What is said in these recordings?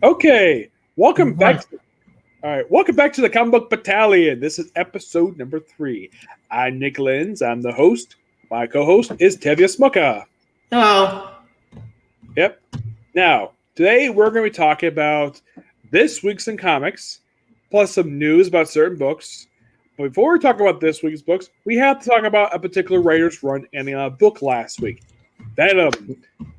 Okay, welcome back. Welcome back to the Comic Book Battalion. This is episode number 3. I'm Nick Lenz. I'm the host. My co-host is Tevya Smuka. Hello. Yep. Now, today we're going to be talking about this week's in comics, plus some news about certain books. But before we talk about this week's books, we have to talk about a particular writer's run in a book last week. Venom.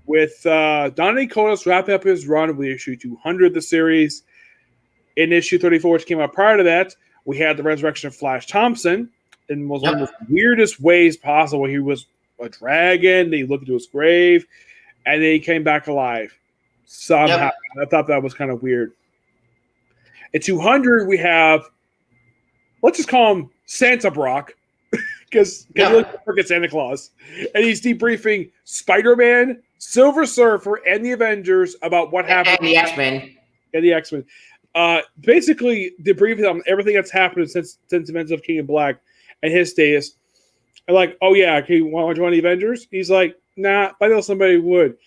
With Donny Coates wrapping up his run with issue 200 of the series. In issue 34, which came out prior to that, we had the resurrection of Flash Thompson in one of the weirdest ways possible. He was a dragon, he looked into his grave, and then he came back alive somehow. I thought that was kind of weird. At 200, we have, let's just call him Santa Brock, because he looks like Santa Claus. And he's debriefing Spider-Man, Silver Surfer, and the Avengers about what happened. And the X-Men. And the X-Men. Basically, debriefing on everything that's happened since events of King in Black and his status. And like, oh yeah, can you want to join the Avengers? He's like, nah, I know somebody would.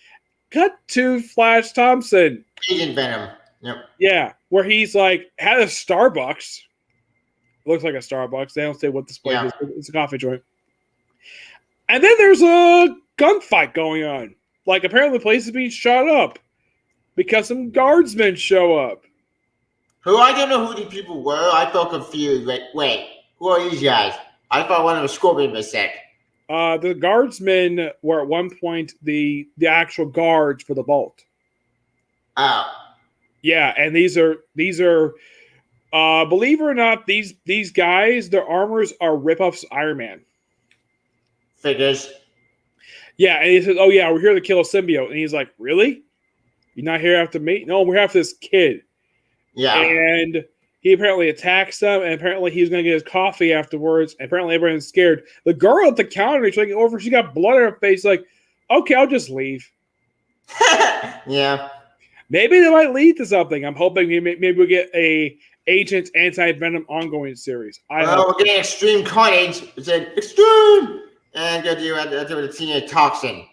Cut to Flash Thompson. Agent Venom. Yep. Yeah, where he's like, had a Starbucks. Looks like a Starbucks. They don't say what this place is. It's a coffee joint. And then there's a gunfight going on. Like, apparently the place is being shot up because some guardsmen show up. Who, I don't know who these people were. I felt confused. Like, wait, who are these guys? I thought one of them was Scorpion for a sec. The guardsmen were at one point the actual guards for the vault. Oh. Yeah, and these are believe it or not, these guys, their armors are rip-offs of Iron Man. Figures. Yeah, and he says, oh yeah, we're here to kill a symbiote. And he's like, really? You're not here after me? No, we're after this kid. Yeah. And he apparently attacks them, and apparently he's going to get his coffee afterwards. And apparently everyone's scared. The girl at the counter, she's looking over, she got blood on her face, like, okay, I'll just leave. Yeah. Maybe they might lead to something. I'm hoping maybe we'll get a Agent Anti-Venom ongoing series. We're getting Extreme Carnage. It said Extreme! And go do the Teen Toxin.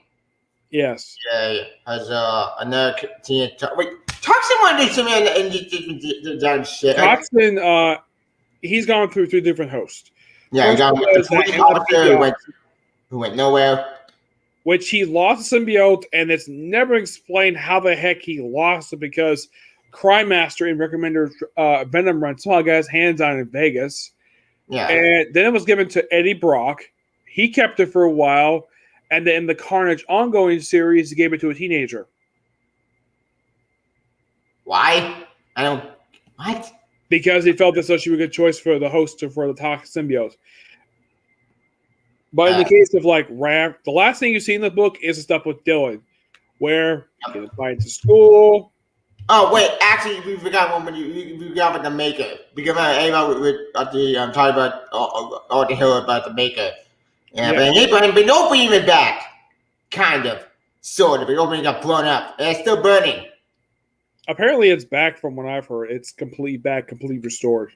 Yes. Yeah, has another Teen Toxin. Wait, Toxin wanted to do something and done shit. Toxin, he's gone through 3 different hosts. Yeah, he got the police officer who went nowhere. Which he lost the symbiote, and it's never explained how the heck he lost it because Crime Master in Recommender Venom Run somehow got his hands on it in Vegas. Yeah. And then it was given to Eddie Brock. He kept it for a while. And then in the Carnage ongoing series, he gave it to a teenager. Why? What? Because he felt that such a good choice for the host for the toxic symbiote. But in the case of like Raph, the last thing you see in the book is the stuff with Dylan, where he gets invited to school. Oh wait, actually, we forgot one when we forgot about the Maker. Because everybody with talking about all the hill about the Maker. Yeah. But nobody even back, kind of, sort of. But nobody got blown up, and it's still burning. Apparently, it's back from what I've heard. It's completely back, completely restored.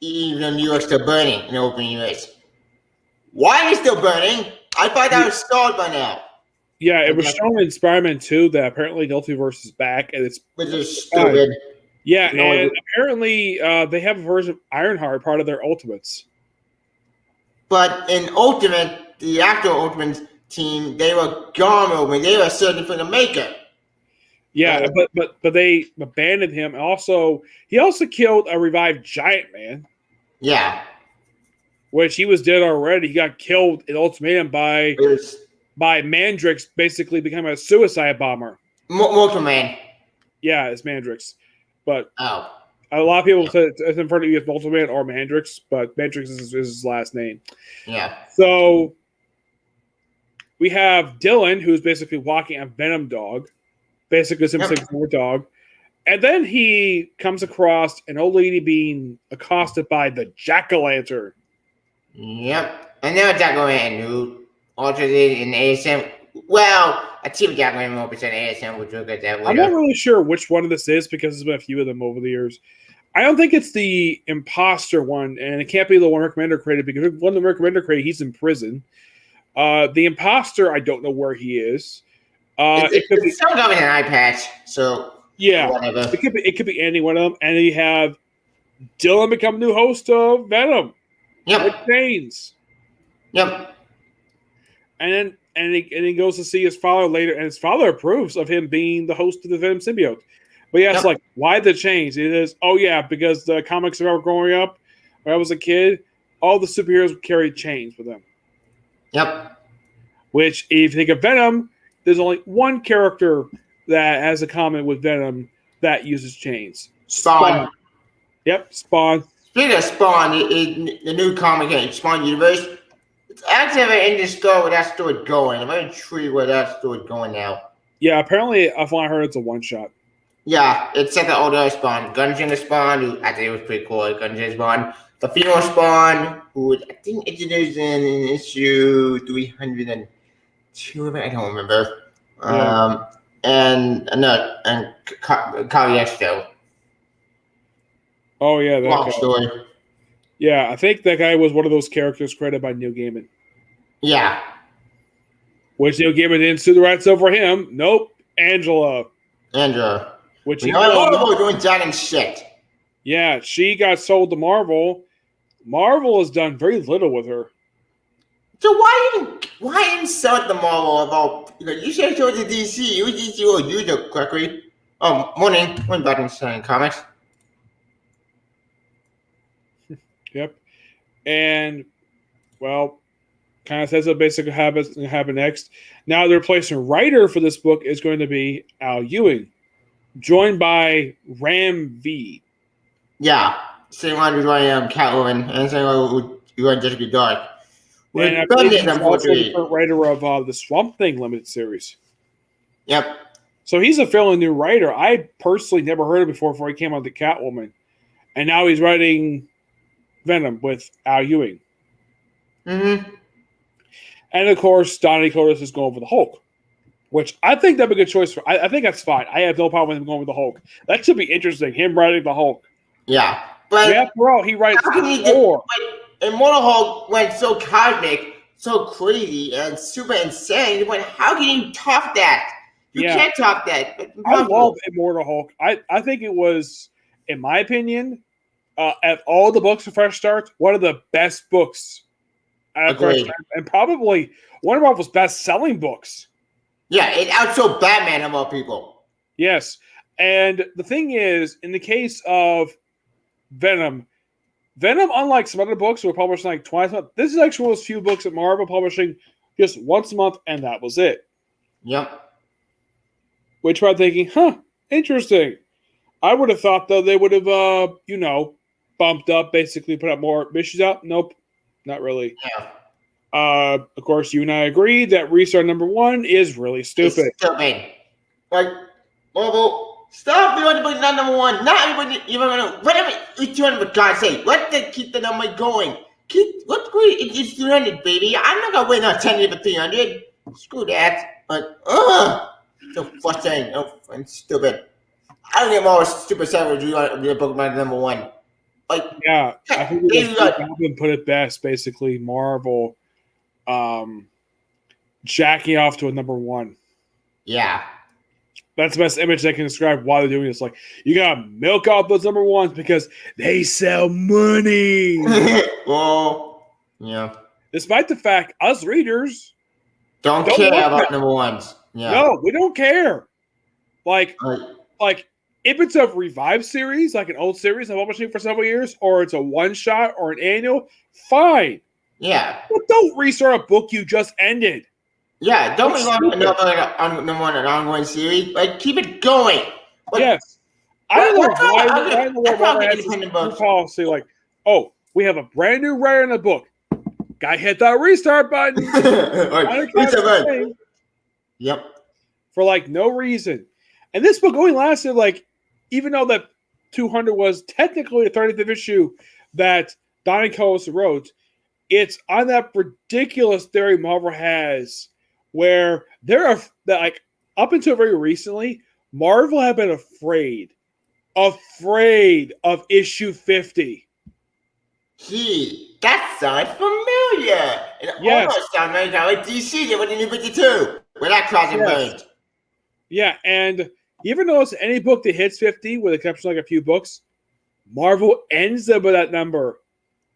Even though New York's still burning in the open US. Why is it still burning? I thought that was stalled by now. Yeah, it was shown in Spider-Man 2 that apparently Multiverse is back, and it's which is stupid. Yeah, and apparently they have a version of Ironheart part of their Ultimates. But in Ultimate, the actual Ultimate team, they were gone when they were searching for the Maker. Yeah, but they abandoned him. Also, he also killed a revived Giant Man. Yeah. Which he was dead already. He got killed in Ultimatum by Mandrix, basically becoming a suicide bomber. Mortal Man. Yeah, it's Mandrix. But a lot of people say it's in front of you as Mortal Man or Mandrix, but Mandrix is his last name. Yeah. So we have Dylan, who's basically walking a Venom dog, basically some 6'4" dog. And then he comes across an old lady being accosted by the Jack-o'-lantern. Yep. And now Jack-o'-lantern, who altered it in ASM. Well, a team Jack-o'-lantern more percent ASM, which we'll get that later. I'm not really sure which one of this is because there's been a few of them over the years. I don't think it's the imposter one, and it can't be the one Rick Remender created because one of the Rick Remender created, he's in prison. The imposter, I don't know where he is. It's some guy with an eye patch, so Yeah, or whatever. it could be any one of them, and then you have Dylan become new host of Venom. Yep. With Chains. Yep. And he goes to see his father later, and his father approves of him being the host of the Venom symbiote. But yeah, it's like, why the change? It is, oh yeah, because the comics I remember growing up, when I was a kid, all the superheroes carried chains with them. Yep. Which, if you think of Venom, there's only one character that has a comment with Venom that uses chains. Spawn. Yep, Spawn. Speaking of Spawn, the new comic in Spawn universe, it's actually very interesting story where that story's going. I'm very intrigued where that story's going now. Yeah, apparently, I've only heard it's a one-shot. Yeah, it's like the older Spawn. Gungeon Spawn, who I think it was pretty cool. Gungeon Spawn. The female Spawn, who I think introduced in issue 302, I don't remember. Yeah. And Kali Exto. Oh, yeah, that Long guy. story. Yeah, I think that guy was one of those characters created by Neil Gaiman. Yeah. Which Neil Gaiman didn't sue the rights over him. Nope. Angela. Which you know, doing dragon shit. Yeah, she got sold to Marvel. Marvel has done very little with her. So why didn't sell it to Marvel about, you should show it to DC. You DC will use it correctly. Morning Battalion selling comics. Yep. And, well, kind of says what basically happen next. Now, the replacement writer for this book is going to be Al Ewing, joined by Ram V. Yeah. Same one who's running Catwoman, and same one who's running Jessica Dark. And I believe he's also the writer of the Swamp Thing limited series. Yep. So he's a fairly new writer. I personally never heard of him before he came on to Catwoman. And now he's writing Venom with Al Ewing. Mm-hmm. And of course, Donny Cotis is going for the Hulk, which I think that'd be a good choice for. I think that's fine. I have no problem with him going with the Hulk. That should be interesting. Him writing the Hulk. Yeah, but after all, he writes Thor. Immortal Hulk went so cosmic, so crazy, and super insane. How can you top that? You can't top that. I love Immortal Hulk. I think it was, in my opinion, at all the books of Fresh Starts, one of the best books. And probably one of Marvel's best-selling books. Yeah, it outsold Batman of all people. Yes. And the thing is, in the case of Venom, unlike some other books, were published like twice a month, this is actually one of those few books at Marvel publishing just once a month, and that was it. Yep. Which I'm thinking, interesting. I would have thought, though, they would have, bumped up, basically put up more issues out. Nope. Not really. Yeah. Of course, you and I agree that restart number 1 is really stupid. It's stupid. Like, Marvel, stop doing the number 1. Not everybody, even whatever each one, for God's sake. Let them keep the number going. Let's go. It's 300, baby. I'm not gonna wait on 10 for 300. Screw that. But so frustrating and stupid. I don't get more stupid savage. You want to be a Pokemon number 1. Like, yeah, I think Calvin put it best. Basically, Marvel jacking off to a number 1. Yeah, that's the best image they can describe why they're doing this. Like, you gotta milk out those number 1s because they sell money. Well, yeah. Despite the fact us readers don't care about number 1s. Yeah. No, we don't care. Like if it's a revived series, like an old series I'm publishing for several years, or it's a one-shot or an annual, fine. Yeah. But don't restart a book you just ended. Yeah, don't run an ongoing series. Like, keep it going. Like, yes. I don't know why independent books policy like, oh, we have a brand new writer in the book. Guy hit that restart button. Restart button. Yep. For like no reason. And this book only lasted like, even though that 200 was technically the 35th issue that Donny Coles wrote, it's on that ridiculous theory Marvel has where like up until very recently, Marvel had been afraid of issue 50. Gee, that sounds familiar. It almost sounds like DC did with the new 52. Where that crossing burned. Yeah, and You ever notice any book that hits 50, with the exception of like a few books, Marvel ends up with that number.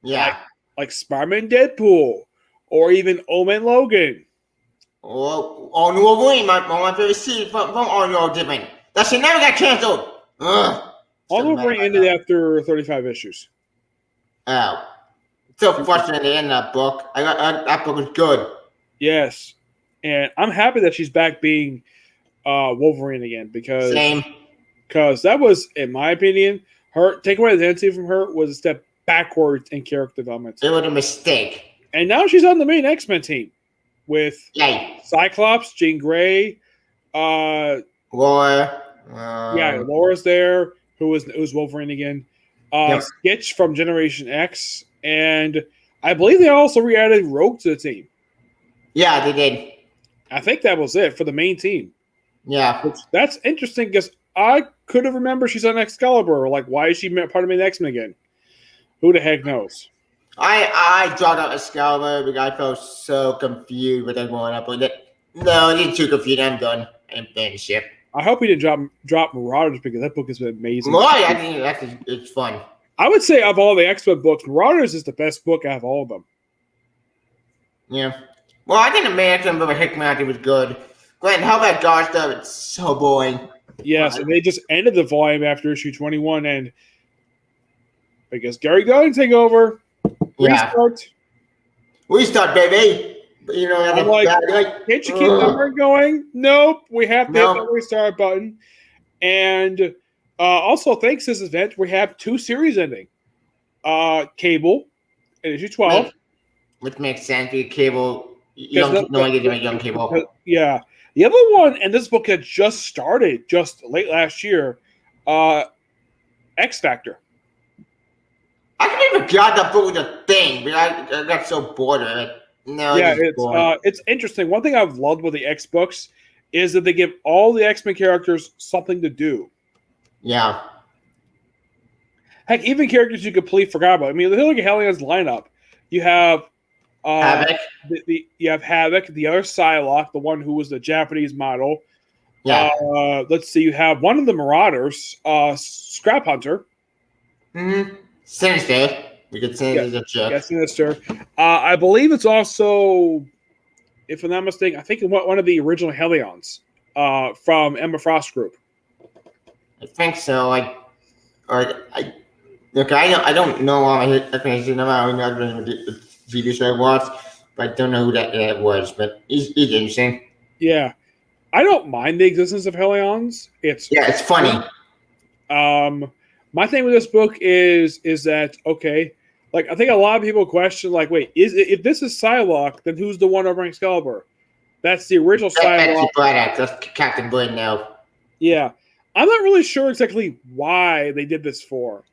Yeah. Like Spider-Man Deadpool, or even Omen Logan. Oh, New Wolverine, my favorite series from All New Different. That shit never got canceled. Ugh. All Wolverine ended after 35 issues. Oh. So frustrating to end that book. That book was good. Yes. And I'm happy that she's back being Wolverine again because that was, in my opinion, her take away the identity from her was a step backwards in character development. It was a mistake. And now she's on the main X-Men team with Yay. Cyclops, Jean Grey, Laura. Laura's there, who's Wolverine again. Stitch from Generation X, and I believe they also re-added Rogue to the team. Yeah, they did. I think that was it for the main team. Yeah. That's interesting because I could have remembered she's on Excalibur. Like, why is she part of the X-Men again? Who the heck knows? I dropped out Excalibur because I felt so confused with everyone up with it. No, I didn't too confused. I'm done. I'm finished ship. I hope he didn't drop Marauders because that book has been amazing. I think it's fun. I would say of all the X-Men books, Marauders is the best book out of all of them. Yeah. Well, I think the main X-Men book of Hickman was good. Glenn, how about God stuff? It's so boring. Yes, and they just ended the volume after issue 21, and I guess Gary Gunn take over. Restart, baby. You know, I'm like, can't you keep the number going? Nope. We have to hit the restart button. And also, thanks to this event, we have 2 series ending. Cable in issue 12. Which makes sense because Cable, young Cable. Yeah. The other one, and this book had just started just late last year, X Factor. I completely forgot that book was a thing, but I got so bored of it. No, yeah, it's interesting. One thing I've loved with the X books is that they give all the X-Men characters something to do. Yeah. Heck, even characters you completely forgot about. I mean, look at Helion's lineup. You have Havoc. You have Havoc, the other Psylocke, the one who was the Japanese model. Yeah. Let's see. You have one of the Marauders, Scrap Hunter. Mm-hmm. Sinister. We could say there's a chick. Yeah, Sinister. I believe it's also, if I'm not mistaken, I think one of the original Helions from Emma Frost Group. I think so. I don't know all my explanation about the TV show I watched, but I don't know who that was. But he's interesting. Yeah, I don't mind the existence of Helions. It's funny. My thing with this book is that okay? Like I think a lot of people question, like, wait, if this is Psylocke, then who's the one over in Excalibur? That's the original Psylocke. That's Captain Blind now. Yeah, I'm not really sure exactly why they did this for.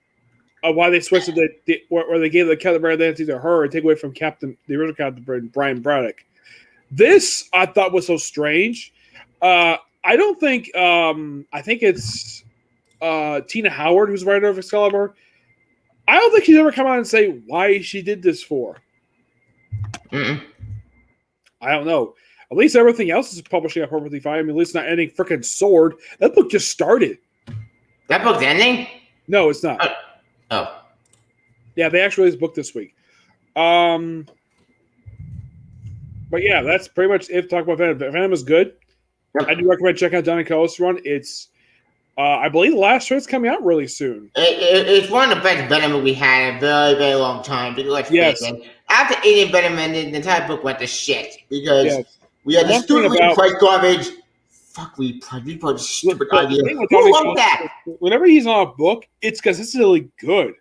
Why they switched it, where they gave the Captain identity to her and take away from the original Captain Brian Braddock. This I thought was so strange. I don't think. I think it's Tina Howard, who's writer of Excalibur. I don't think she's ever come out and say why she did this for. Mm-mm. I don't know. At least everything else is publishing up perfectly fine. I mean, at least not ending freaking Sword. That book just started. That book's ending? No, it's not. Oh. Yeah, they actually released a book this week. But yeah, that's pretty much it. Talk about Venom. Venom is good. Yep. I do recommend checking out Donny Cates' run. It's, I believe, the last show's coming out really soon. It's one of the best Venom we had in a very, very long time. Yes. After Alien Venom ended, the entire book went to shit because we had the stupid price garbage. Fuck, we put a stupid idea. Who loved that? Whenever he's on a book, it's consistently good.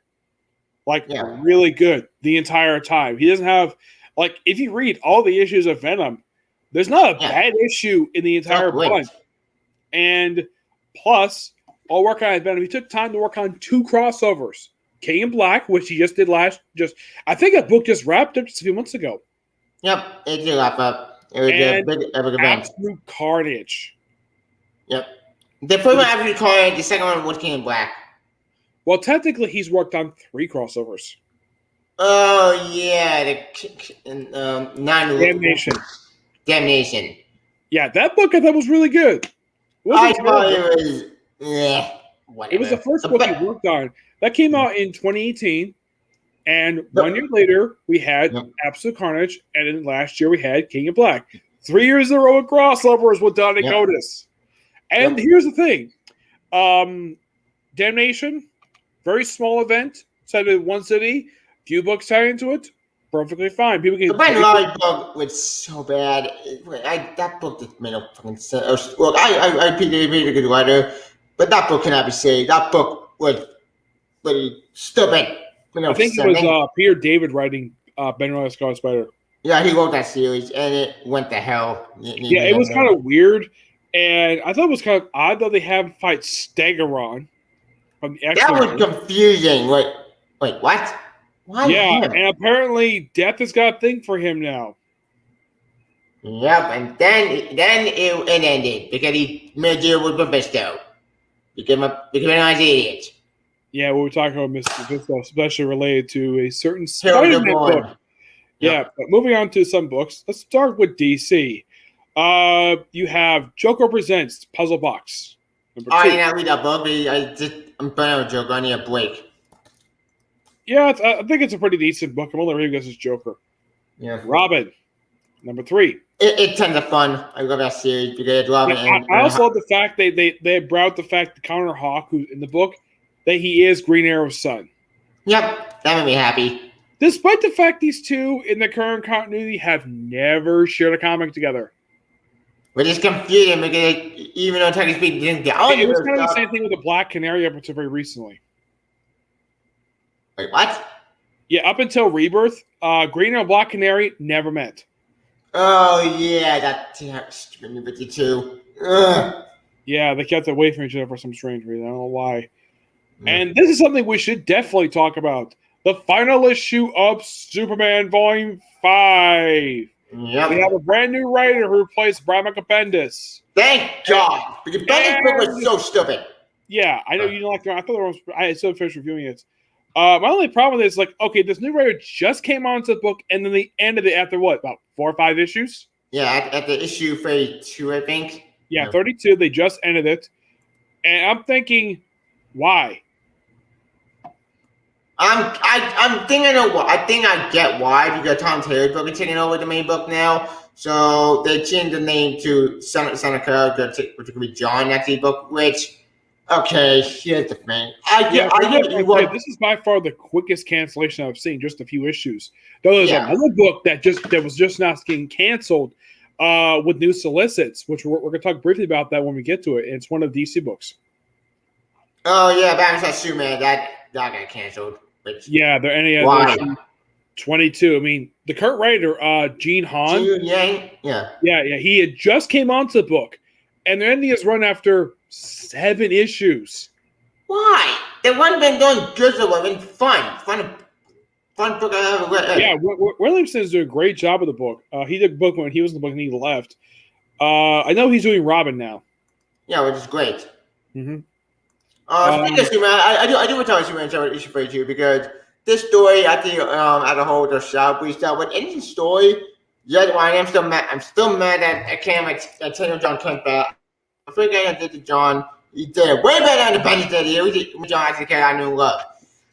Really good the entire time. He doesn't have, like, if you read all the issues of Venom, there's not a bad issue in the entire bunch. And plus, I'll work on Venom. He took time to work on 2 crossovers. King and Black, which he just did I think that book just wrapped up just a few months ago. Yep, it did wrap up. It was a big epic event. Absolute Carnage. Yep. The first one, Absolute Carnage, the second one was King and Black. Well, technically, he's worked on 3 crossovers. Oh, yeah. Damnation. Damnation. Yeah, that book I thought was really good. wasn't I thought terrible. it was, yeah, whatever. It was the first book he worked on. That came out in 2018. And 1 year later, we had Absolute Carnage. And then last year, we had King of Black. 3 years in a row of crossovers with Donny Cotis. And here's the thing. Damnation, very small event, set in one city, few books tied into it, perfectly fine. People can. The Ben Lowry book was so bad. That book just made no fucking sense. Look, I made a good writer, but that book cannot be saved. That book was stupid. I think it was Peter David writing Ben Lowry's Scarlet Spider. Yeah, he wrote that series, and it went to hell. It was kind of weird, and I thought it was kind of odd that they have him fight Stegoron. That was confusing. Wait, what? Why him? And apparently Death has got a thing for him now. Yep, and then it ended because he made a deal with Mephisto. Became an idiot. Yeah, we were talking about Mr. Mephisto, especially related to a certain Spider-Man book. Yeah, but moving on to some books, let's start with DC. You have Joker Presents Puzzle Box. I did not read that book. I'm playing with Joker. I need a break. Yeah, I think it's a pretty decent book. I'm only reading this as Joker. Yeah. Robin, number 3. It's tons of fun. I love that series because Robin. I also love the fact they brought out the fact that Connor Hawke, who's in the book, that he is Green Arrow's son. Yep, that made me happy. Despite the fact these two in the current continuity have never shared a comic together. Which is confusing because even though technically speaking, didn't get on it was kind of the same thing with the Black Canary up until very recently. Wait, what? Yeah, up until Rebirth, Green Arrow and Black Canary never met. Oh yeah, that's stupid New 52. Ugh. Yeah, they kept away from each other for some strange reason. I don't know why. And this is something we should definitely talk about. The final issue of Superman Volume 5. Yep. We have a brand new writer who replaced Brian Michael Bendis. Thank God. Because Bendis' book was so stupid. Yeah, I know you didn't like it. I thought I still finished reviewing it. My only problem with it is okay, this new writer just came onto the book and then they ended it after what, about 4 or 5 issues? Yeah, at the issue 32, I think. Yeah, 32. They just ended it. And I'm thinking, why? I'm thinking I know what. I think I get why because Tom Taylor's book is taking over the main book now. So they changed the name to Son of Character, which could be John next book, which okay, here's the thing. This is by far the quickest cancellation I've seen, just a few issues. There's another book that was just now getting canceled with new solicits, which we're going to talk briefly about that when we get to it. It's one of the DC books. Oh yeah, Batman Superman that got canceled. They're any 22. I mean, the current writer, Gene Han. He had just came onto the book, and they're ending his run after 7 issues. Why? They haven't been doing good so well. Fun book I ever read. Yeah, Williamson's doing a great job with the book. He did the book when he was in the book and he left. I know he's doing Robin now. Yeah, which is great. Mm-hmm. Speaking of Superman, I do want to talk about Superman issue 42 because this story, I think, as a whole, just reached out. But any story, I'm still mad. I'm still mad that I can't tell John Kent back. I think I did to John. He did way better than the Bendis did. John actually carried I knew love.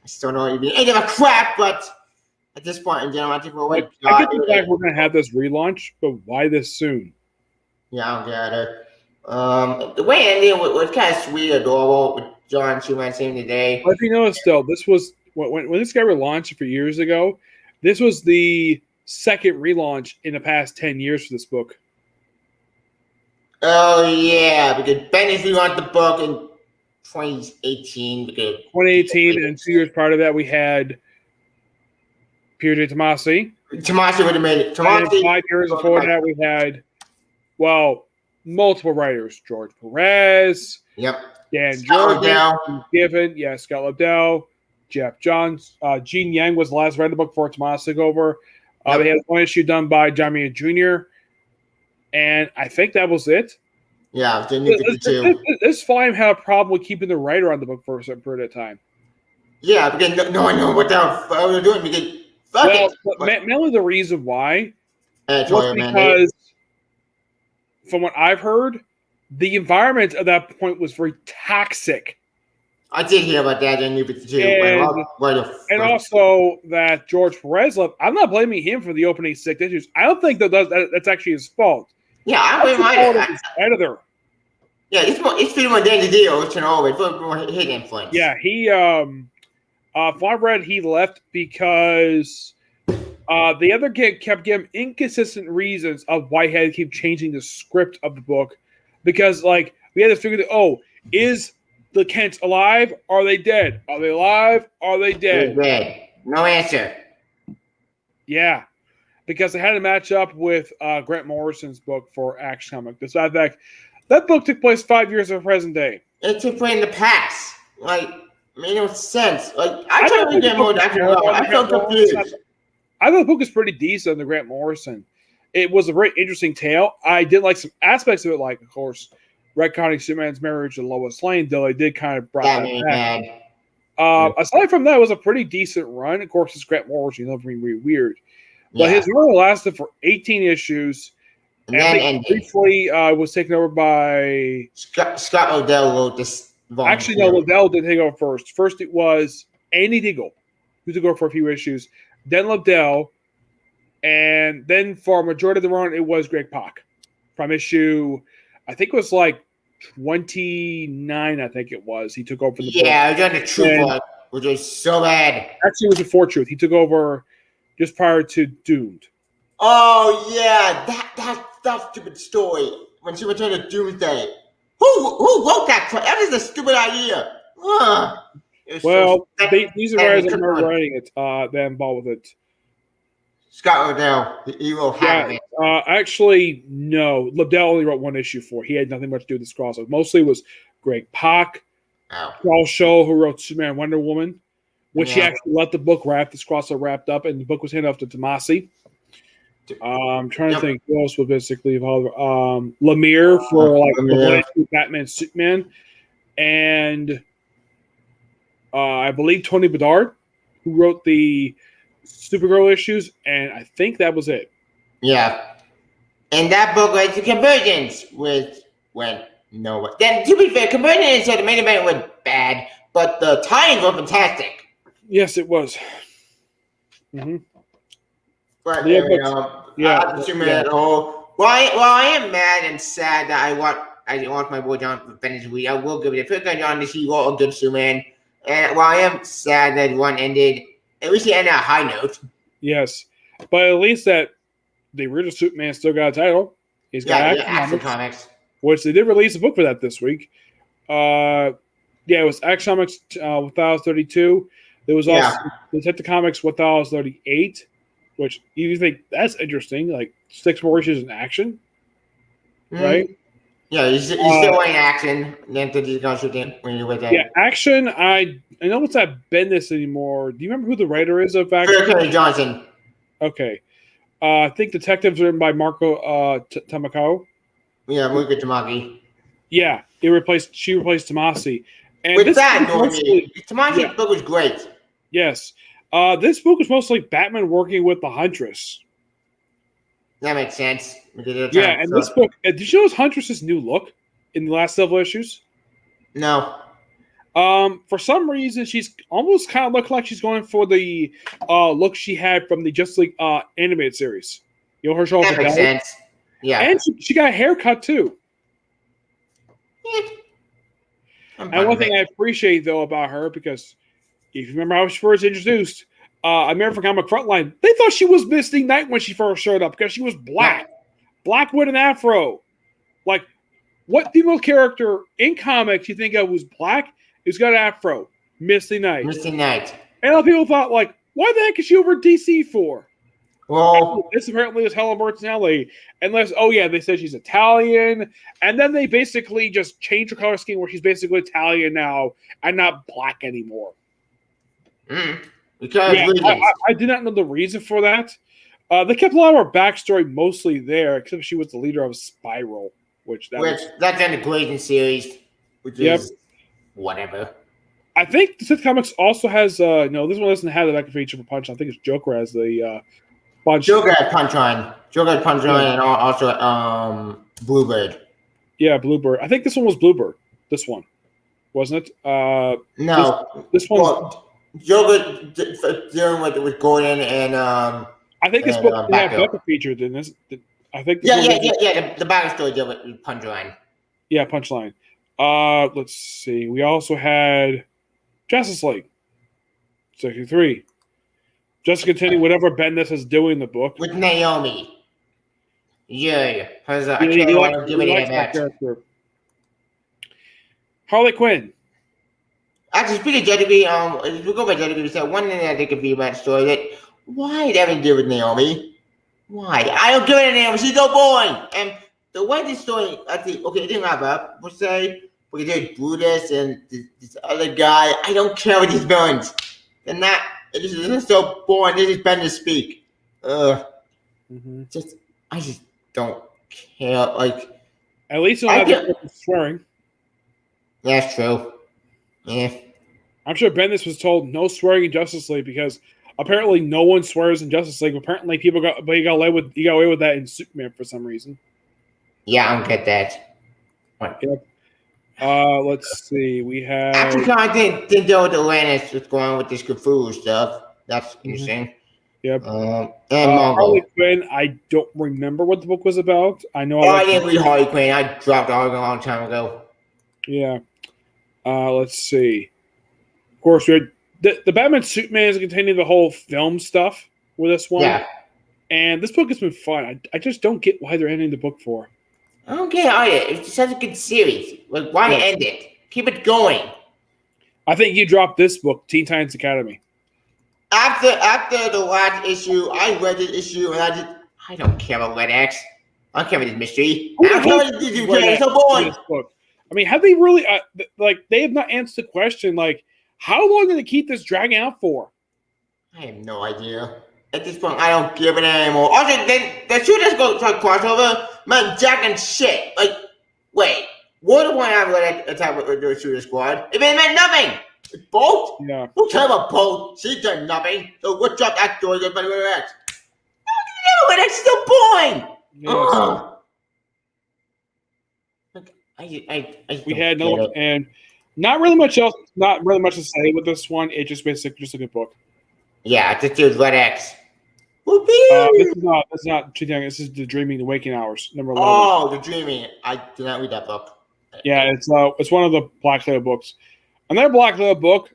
I still don't know what you mean. Ain't a crap, but at this point in general, I think we're waiting. I get the fact we're going to have this relaunch, but why this soon? Yeah, I don't get it. The way it ended was kind of sweet, adorable with John and Superman saving the day. But if you notice, though, this was when this guy relaunched a few years ago. This was the second relaunch in the past 10 years for this book. Oh yeah, because Bendis relaunched the book in 2018. 2018, and 2 years prior to that, we had Pier J. Tomasi. Tomasi would have made it. And 5 years before that, we had multiple writers: George Perez. Yep. Dan Jordan, Given, Scott Lobdell, Jeff Johns, Gene Yang was the last writer of the book before Tomas took over. They had one issue done by John Romita Jr., and I think that was it. Yeah, this volume had a problem with keeping the writer on the book for a certain period of time. Yeah, because no one knew what they're doing. Because mainly the reason why was because, from what I've heard, the environment at that point was very toxic. I did hear about that in New too. And also that George Perez left. I'm not blaming him for the opening 6 issues. I don't think that's actually his fault. Yeah, I blame my editor. Yeah, it's pretty much the deal. It's more his influence. Yeah, he Von Red, he left because the other kid kept giving inconsistent reasons of why he had to keep changing the script of the book. Because, like, we had to figure out, is the Kents alive? Are they dead? Are they alive? Are they dead? They're dead. No answer. Yeah. Because they had to match up with Grant Morrison's book for Action Comics. Besides that book took place 5 years of present day. It took place in the past. Like, made no sense. Like, I tried to get more Action Comics. I felt confused. I thought the book was pretty decent under Grant Morrison. It was a very interesting tale. I did like some aspects of it, like, of course, retconning Superman's marriage to Lois Lane, though I did kind of brought that back. Aside from that, it was a pretty decent run. Of course, it's Grant Morrison. You know, really weird. But his run lasted for 18 issues. And I think briefly was taken over by... Scott Odell wrote this volume. Actually, no, Liddell did take over first. First, it was Andy Deagle, who took over for a few issues. Then Liddell. And then for a majority of the run, it was Greg Pak. From issue, I think it was like 29, I think it was. He took over for the book. Yeah, I was on the Truth one, which was so bad. Actually, it was before Truth. He took over just prior to Doomed. Oh, yeah. That stupid story. When she returned to Doomsday. Who wrote that? That is a stupid idea. Well, these are guys that are writing it. They're involved with it. Scott Liddell, he wrote half of it. Actually, no. Liddell only wrote one issue for. He had nothing much to do with this crossover. Mostly it was Greg Pak, Charles Shaw, who wrote Superman and Wonder Woman, which he actually let the book wrap. This crossover wrapped up, and the book was handed off to Tomasi. I'm trying to think who else was basically involved. Lemire for like Batman, Superman, and I believe Tony Bedard, who wrote the Supergirl issues, and I think that was it. Yeah. And that book led to Convergence, which went nowhere. Then, to be fair, Convergence said the main event went bad, but the tie-ins were fantastic. Yes, it was. Mm-hmm. But Superman. Well, I am mad and sad that I want my boy John Bennett to read. I will give it a pick on John to see what a good Superman. And while I am sad that one ended, at least he ended on a high note. Yes, but at least that the original Superman still got a title. He's got Action Comics, which they did release a book for that this week. It was Action Comics 1032. There was also Detective Comics 1038, which you think that's interesting. Like 6 more issues in action, right? Yeah, he's still in action. Then when you with that. Yeah, action. I know it's not Bendis anymore. Do you remember who the writer is of Action? Kerry Johnson. Okay, I think Detectives written by Marco Tamako. Yeah, Marco Tamaki. Yeah, she replaced Tomasi. And with that, Tomasi's book was great. Yes, this book was mostly Batman working with the Huntress. That makes sense. Yeah, and this book, did you notice Huntress's new look in the last several issues? No. For some reason, she's almost kind of looked like she's going for the look she had from the Justice League animated series. You know, her shoulders. That makes sense. Yeah. And she got a haircut, too. And one thing I appreciate, though, about her, because if you remember how she first introduced American Comic Frontline, they thought she was Misty Knight when she first showed up because she was black. Black with an afro. Like, what female character in comics you think of was black who's got an afro? Misty Knight. Misty Knight. And a lot of people thought, like, why the heck is she over DC for? Well, this apparently is Helen Martinelli. Unless, they said she's Italian. And then they basically just changed her color scheme where she's basically Italian now and not black anymore. Because I did not know the reason for that. They kept a lot of her backstory mostly there, except she was the leader of Spiral, that's in the Grayson series, which is whatever. I think the Sith Comics also has this one doesn't have the back feature for Punch. I think it's Joker has the Punch. Joker had Punch on, and also Bluebird. Yeah, Bluebird. I think this one was Bluebird. This one, wasn't it? No. This one's. Well, Joker dealing with Gordon I think this book didn't have Batgirl. Becca featured, didn't this? I think this Yeah, one. yeah. The backstory deal with Punchline. Yeah, Punchline. Let's see. We also had Justice League 63. Just to continue whatever Bendis is doing in the book. With Naomi. Yeah. I can't He give it likes a that match. character. Harley Quinn. Actually, speaking of Jedi, if we go by Jedi, we said one thing that they could be about story that why did everything do with Naomi? Why? I don't give it a Naomi. She's so boring. And the way this story, actually, okay, it didn't wrap up. We'll say we did Brutus and this other guy. I don't care with these villains. They're not. This is so boring. They just bend to speak. Mm-hmm. I just don't care. Like, at least you'll have the swearing. That's true. Yeah. I'm sure Bendis was told no swearing in Justice League because apparently no one swears in Justice League. Apparently people got away with that in Superman for some reason. Yeah, I don't get that. Yep. Let's see. We have actually I didn't deal with Atlantis. What's going on with this Cthulhu stuff? That's interesting. Yep. And Harley Quinn. I don't remember what the book was about. I know. I didn't read Harley Quinn. I dropped Harley Quinn a long time ago. Yeah. Let's see. Of course, we had the Batman Superman is containing the whole film stuff with this one. Yeah. And this book has been fun. I just don't get why they're ending the book for. I don't get it either. It's such a good series. Like, why end it? Keep it going. I think you dropped this book, Teen Titans Academy. After the last issue, I read the issue and I don't care about Red X. I don't care about this mystery. I don't care about this mystery. It's so boring. I mean, have they really they have not answered the question, like, how long did they keep this dragging out for? I have no idea. At this point, I don't give it anymore. Also, they should just go try crossover. Man, Jack and shit. Like, wait. What do I have to attack with the Shooter Squad? It meant nothing. Bolt? Yeah. Who cares about Bolt? She's done nothing. So what dropped that story? Get better with X. No, that's still boring. Yeah, We had another one, and not really much else. Not really much to say with this one. It's just basically just a good book. Yeah, this dude's Red X. This is not. This is the Dreaming, the Waking Hours, number 11. Oh, the Dreaming. I did not read that book. Yeah, it's one of the Black Label books. Another Black Label book,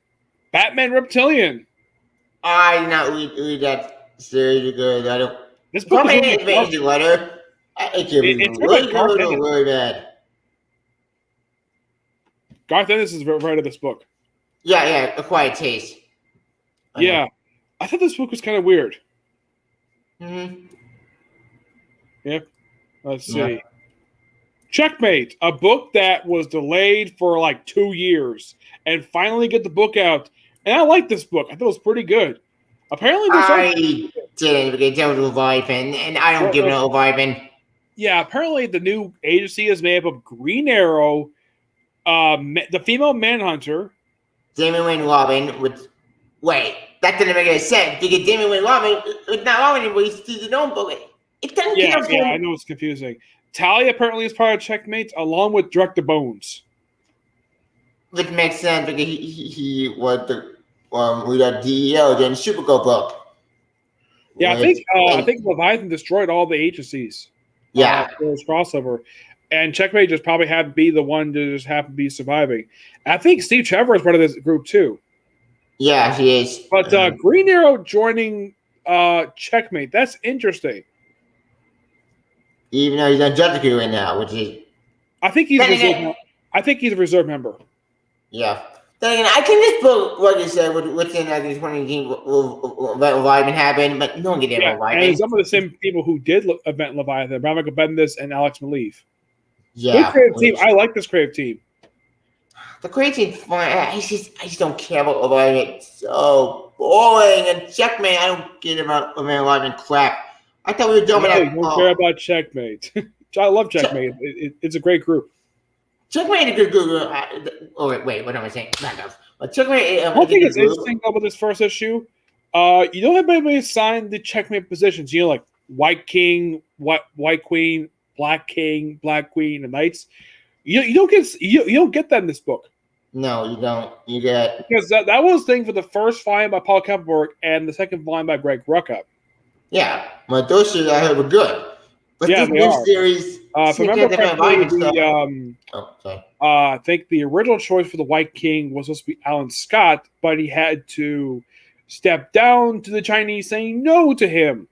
Batman Reptilian. I did not read that series because I don't. This book is an amazing letter. It's really bad. Garth Ennis is right of this book. Yeah, A Quiet Taste. Yeah, I thought this book was kind of weird. Mm-hmm. Yep. Let's see. Yeah. Checkmate, a book that was delayed for like 2 years, and finally get the book out. And I like this book. I thought it was pretty good. Apparently, I didn't because there was Leviathan, and I don't give it a Leviathan. Yeah, apparently the new agency is made up of Green Arrow, the female Manhunter, Damian Wayne Robin with. Wait, that didn't make any sense because Damian Wayne Robin is not Robin anymore. He's his own book. It doesn't. Yeah, I know it's confusing. Talia apparently is part of Checkmate, along with Director Bones. Which makes sense because he was the with a DEO in Supergirl book. Yeah, I think Leviathan destroyed all the agencies. Yeah, for his crossover, and Checkmate just probably had to be the one to just happen to be surviving. I think Steve Trevor is part of this group too. Yeah, he is. But Green Arrow joining Checkmate, that's interesting. Even though he's on Justice right now, which is, I think he's a reserve member. Yeah. Then again, I can just put what you said within like this 2018 Leviathan happened, but no one can get Leviathan. And some of the same people who did event Leviathan, Brian Michael Bendis and Alex Maleev. Yeah. Good creative team. I like this creative team. The creative team's fine. I just don't care about Leviathan. It's so boring. And Checkmate, I don't get about Leviathan crap. I thought we were done with that. You don't care about Checkmate. I love Checkmate. It's a great group. Checkmate is a good group. Wait, what am I saying? Back up. Checkmate. I think it's interesting about this first issue. You don't have anybody assign the Checkmate positions. You know, like White King, White Queen, Black King, Black Queen, and Knights. You don't get that in this book. No, you don't. You get because that was the thing for the first volume by Paul Kemperberg and the second volume by Greg Rucka. Yeah, but those series I heard were good. But yeah, this new series, if I remember correctly, sorry. I think the original choice for the White King was supposed to be Alan Scott, but he had to step down to the Chinese saying no to him.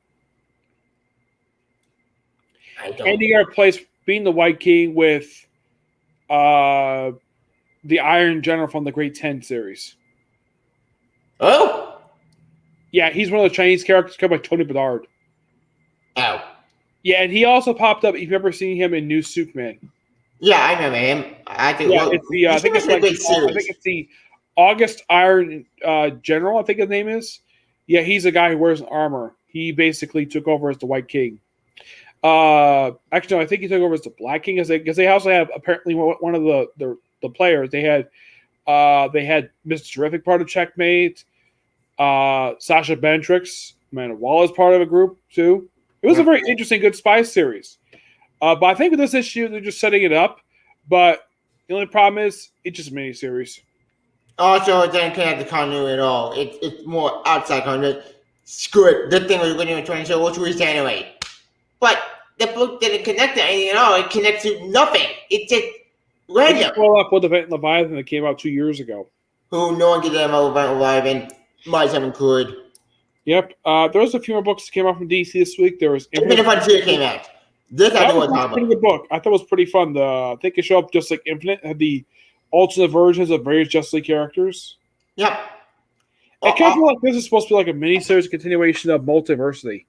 And he got replaced being the White King with the Iron General from the Great 10 series. Oh? Yeah, he's one of the Chinese characters played by Tony Bedard. Oh. Yeah, and he also popped up. If you've ever seen him in New Superman. Yeah, I remember him. I think. Yeah, it's the. I think it's the August Iron General. I think his name is. Yeah, he's a guy who wears armor. He basically took over as the White King. Actually, no, I think he took over as the Black King, because they also have apparently one of the players. They had Mr. Terrific part of Checkmate. Sasha Bantrix, Amanda Wallace part of a group too. It was a very interesting, good spy series. But I think with this issue, they're just setting it up. But the only problem is it's just a miniseries. Also, it doesn't connect to continuity at all. It's more outside continuity. Screw it. This thing was going to be 20 show. What's we say anyway? But the book didn't connect to anything at all. It connects to nothing. It's just random. It's well up with Event Leviathan that came out 2 years ago. Who no one can get about Event Leviathan. Might have included. Yep. There was a few more books that came out from DC this week. There was Infinite Frontier came out. This I know what I'm talking about. Pretty good book. I thought it was pretty fun. I think it showed up just like Infinite had the alternate versions of various Justice League characters. Yep. It kind of felt like this is supposed to be like a miniseries continuation of Multiversity.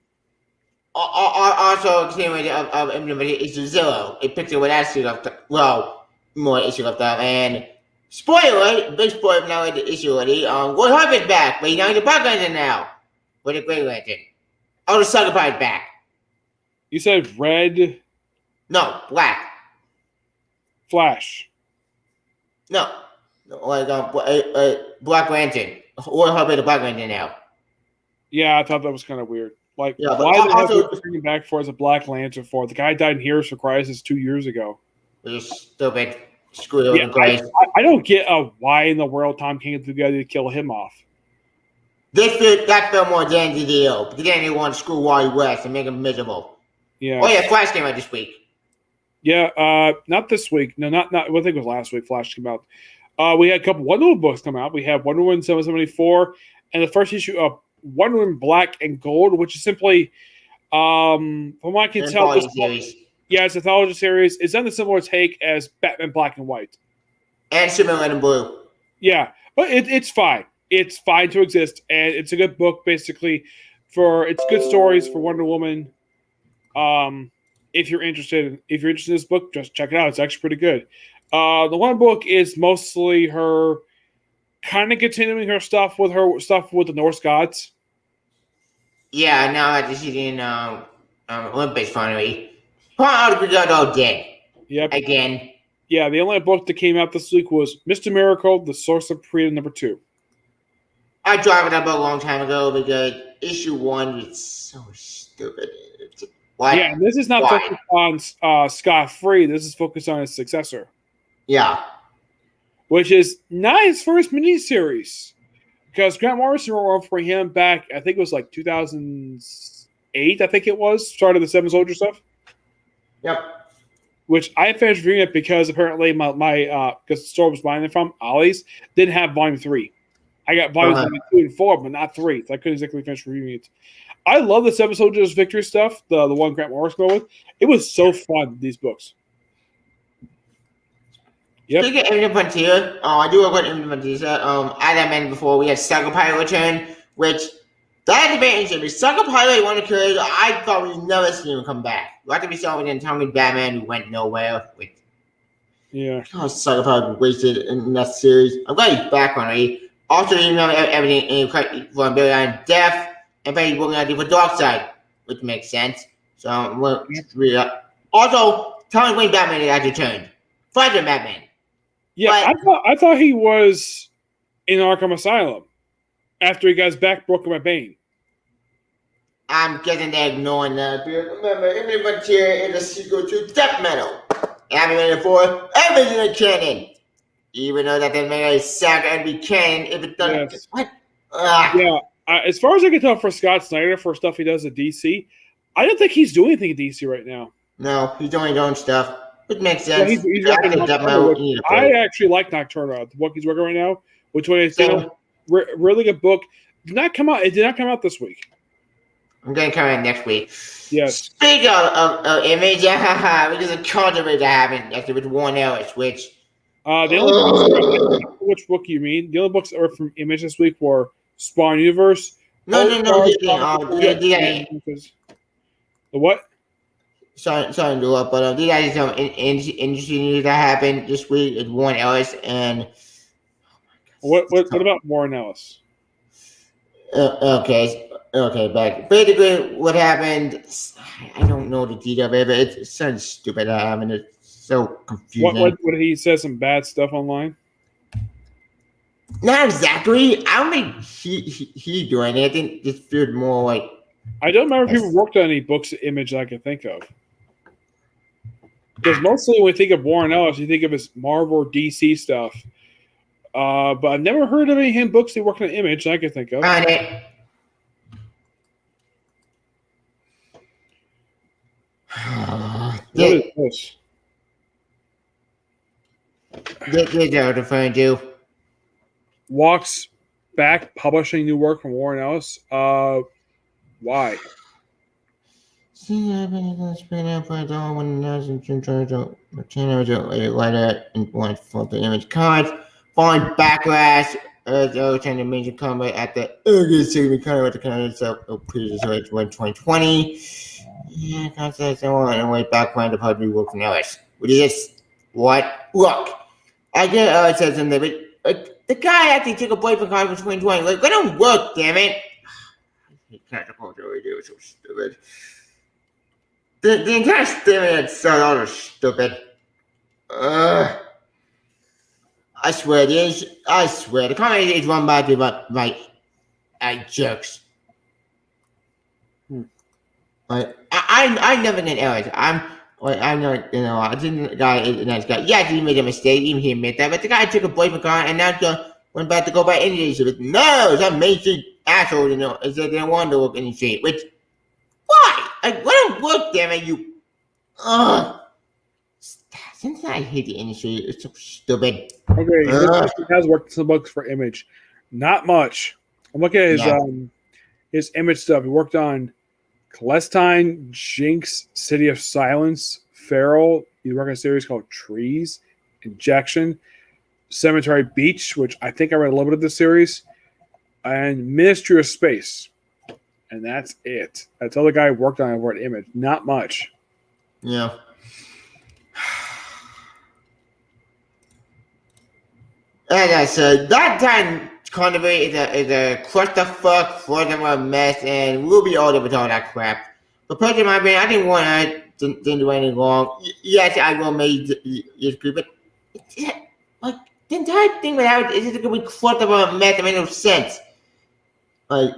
Also, continuation of Infinite is Zillow. It picks up what that issue left. Well, more issue left out. And spoiler, big spoiler now in the issue already. Roy Harper's back, but he's not in the Black Lantern now. With the Grey Lantern. Oh, the Sucker Pie's back. You said red? No, black. Flash. No. Like Black Lantern. Roy Harper the Black Lantern now. Yeah, I thought that was kind of weird. Like, yeah, why the hell are we bringing back for as a Black Lantern for? The guy died in Heroes for Crisis 2 years ago. It's stupid. Screw it. I don't get why in the world Tom King is the guy to kill him off. That felt more than the deal. But then they want to screw Wally West and make him miserable. Yeah. Oh yeah, Flash came out this week. Yeah, not this week. No, not. I think it was last week. Flash came out. We had a couple Wonder Woman books come out. We have Wonder Woman 774 and the first issue of Wonder Woman Black and Gold, which is simply, from what I can tell, it's a anthology series. It's done a similar take as Batman Black and White and Superman Red and Blue. Yeah, but it's fine. It's fine to exist, and it's a good book, basically. It's good stories for Wonder Woman. If you're interested in this book, just check it out. It's actually pretty good. The one book is mostly her kind of continuing her stuff with the Norse gods. Yeah, now that she's in Olympics finally. We got all dead. Yep. Again. Yeah, the only book that came out this week was Mr. Miracle, The Source of Freedom #2. I dropped that book a long time ago because issue 1 is so stupid. What? Yeah, this is not focused on Scott Free. This is focused on his successor. Yeah. Which is not his first miniseries. Because Grant Morrison wrote one for him back, I think it was like 2008, I think it was. Started the Seven Soldier stuff. Yep. Which I finished reading it because apparently my because the store was buying it from, Ollie's, didn't have volume 3. I got volumes 2 and 4, but not 3. So I couldn't exactly finish reading it. I love the Seven Soldiers Victory stuff, the one Grant Morrison wrote with. It was so fun, these books. Yep. Speaking of Infinite Frontier, I do work with Infinite Frontier. As I mentioned before, we had Sucker Pilot return, which that's a bit interesting. Sucker Pilot, one of the characters I thought we'd never see him come back. Like we saw with Atomic Batman, who went nowhere. Yeah. Oh, Sucker Pilot wasted in that series. I'm glad he's back already. Also, you know everything in Battalion Death, and he's working on for Darkseid, which makes sense. So also, Thomas Wayne Batman has returned. Flashman Batman. Yeah, I thought he was in Arkham Asylum after he got his back broken by Bane. I'm guessing they're ignoring that. Remember, Infinite Frontier is a sequel to Death Metal. animated for everything canon. Even though that they made a saga and be canon, if it doesn't, Yes. what? Yeah. As far as I can tell, for Scott Snyder, for stuff he does at DC, I don't think he's doing anything at DC right now. No, he's doing his own stuff, which makes Well, sense. he's If you working have to Nocturnal, which you need to I play. actually like Nocturnal. The book he's working right now, which one is Same. really good book. Did not come out. It did not come out this week. I'm going to come out next week. Yes. Speaking of image, because a controversy that happened actually with Warren Ellis, which. The only books, which book you mean? The only books that were from Image this week were Spawn Universe. No. The what? Sorry to interrupt, but these are some interesting news that happened this week with Warren Ellis and. What about Warren Ellis? Okay, back. Basically, what happened? I don't know the detail of it, but it's so stupid. It's so confusing. What he said some bad stuff online? Not exactly. I don't think he doing it. I think this feels more like. I don't remember if people worked on any books at Image that I can think of. Because mostly when you think of Warren Ellis, you think of his Marvel or DC stuff. But I've never heard of any of him books he worked on Image that I can think of. On it. What is this? This is what I'm referring to. Walks back publishing new work from Warren Ellis. Why? I've been going to spin up for the one announcing letter and one for the image cards. Following backlash, the trying to major combat at the segment kind of with the candidates of previous 2020. Yeah, concept and way back when the public work from Ellis. What is this? What? Look, I get said something, but the guy actually took a break from college for 2020. Like, it don't work, damn it. He can't really do it, so stupid. The entire statement itself is stupid. I swear, the comedy is run by jerks. I never get errors. I'm not, I didn't the guy is a nice guy. Yes, he made a mistake, even he admit that, but the guy took a break from car and now went back to go by industry. But no, some mainstream asshole, is that they don't want to work in the street. Which, why? Like, what don't work, damn it, you. Since I hate the industry, it's so stupid. Okay, he has worked some books for Image. Not much. I'm looking at his Image stuff. He worked on Celestine, Jinx, City of Silence, Feral. He worked on a series called Trees, Injection, Cemetery Beach, which I think I read a little bit of the series, and Ministry of Space. And that's it. That's all the guy worked on over at Image. Not much. Yeah. Like I said, that time controversy is a clusterfuck, furthermore mess, and we'll be all over all that crap. But personally, my opinion, I didn't want to didn't do anything wrong. Yes, I will make this group, but like the entire thing without is just gonna be clusterfuck mess. It made no sense. Like,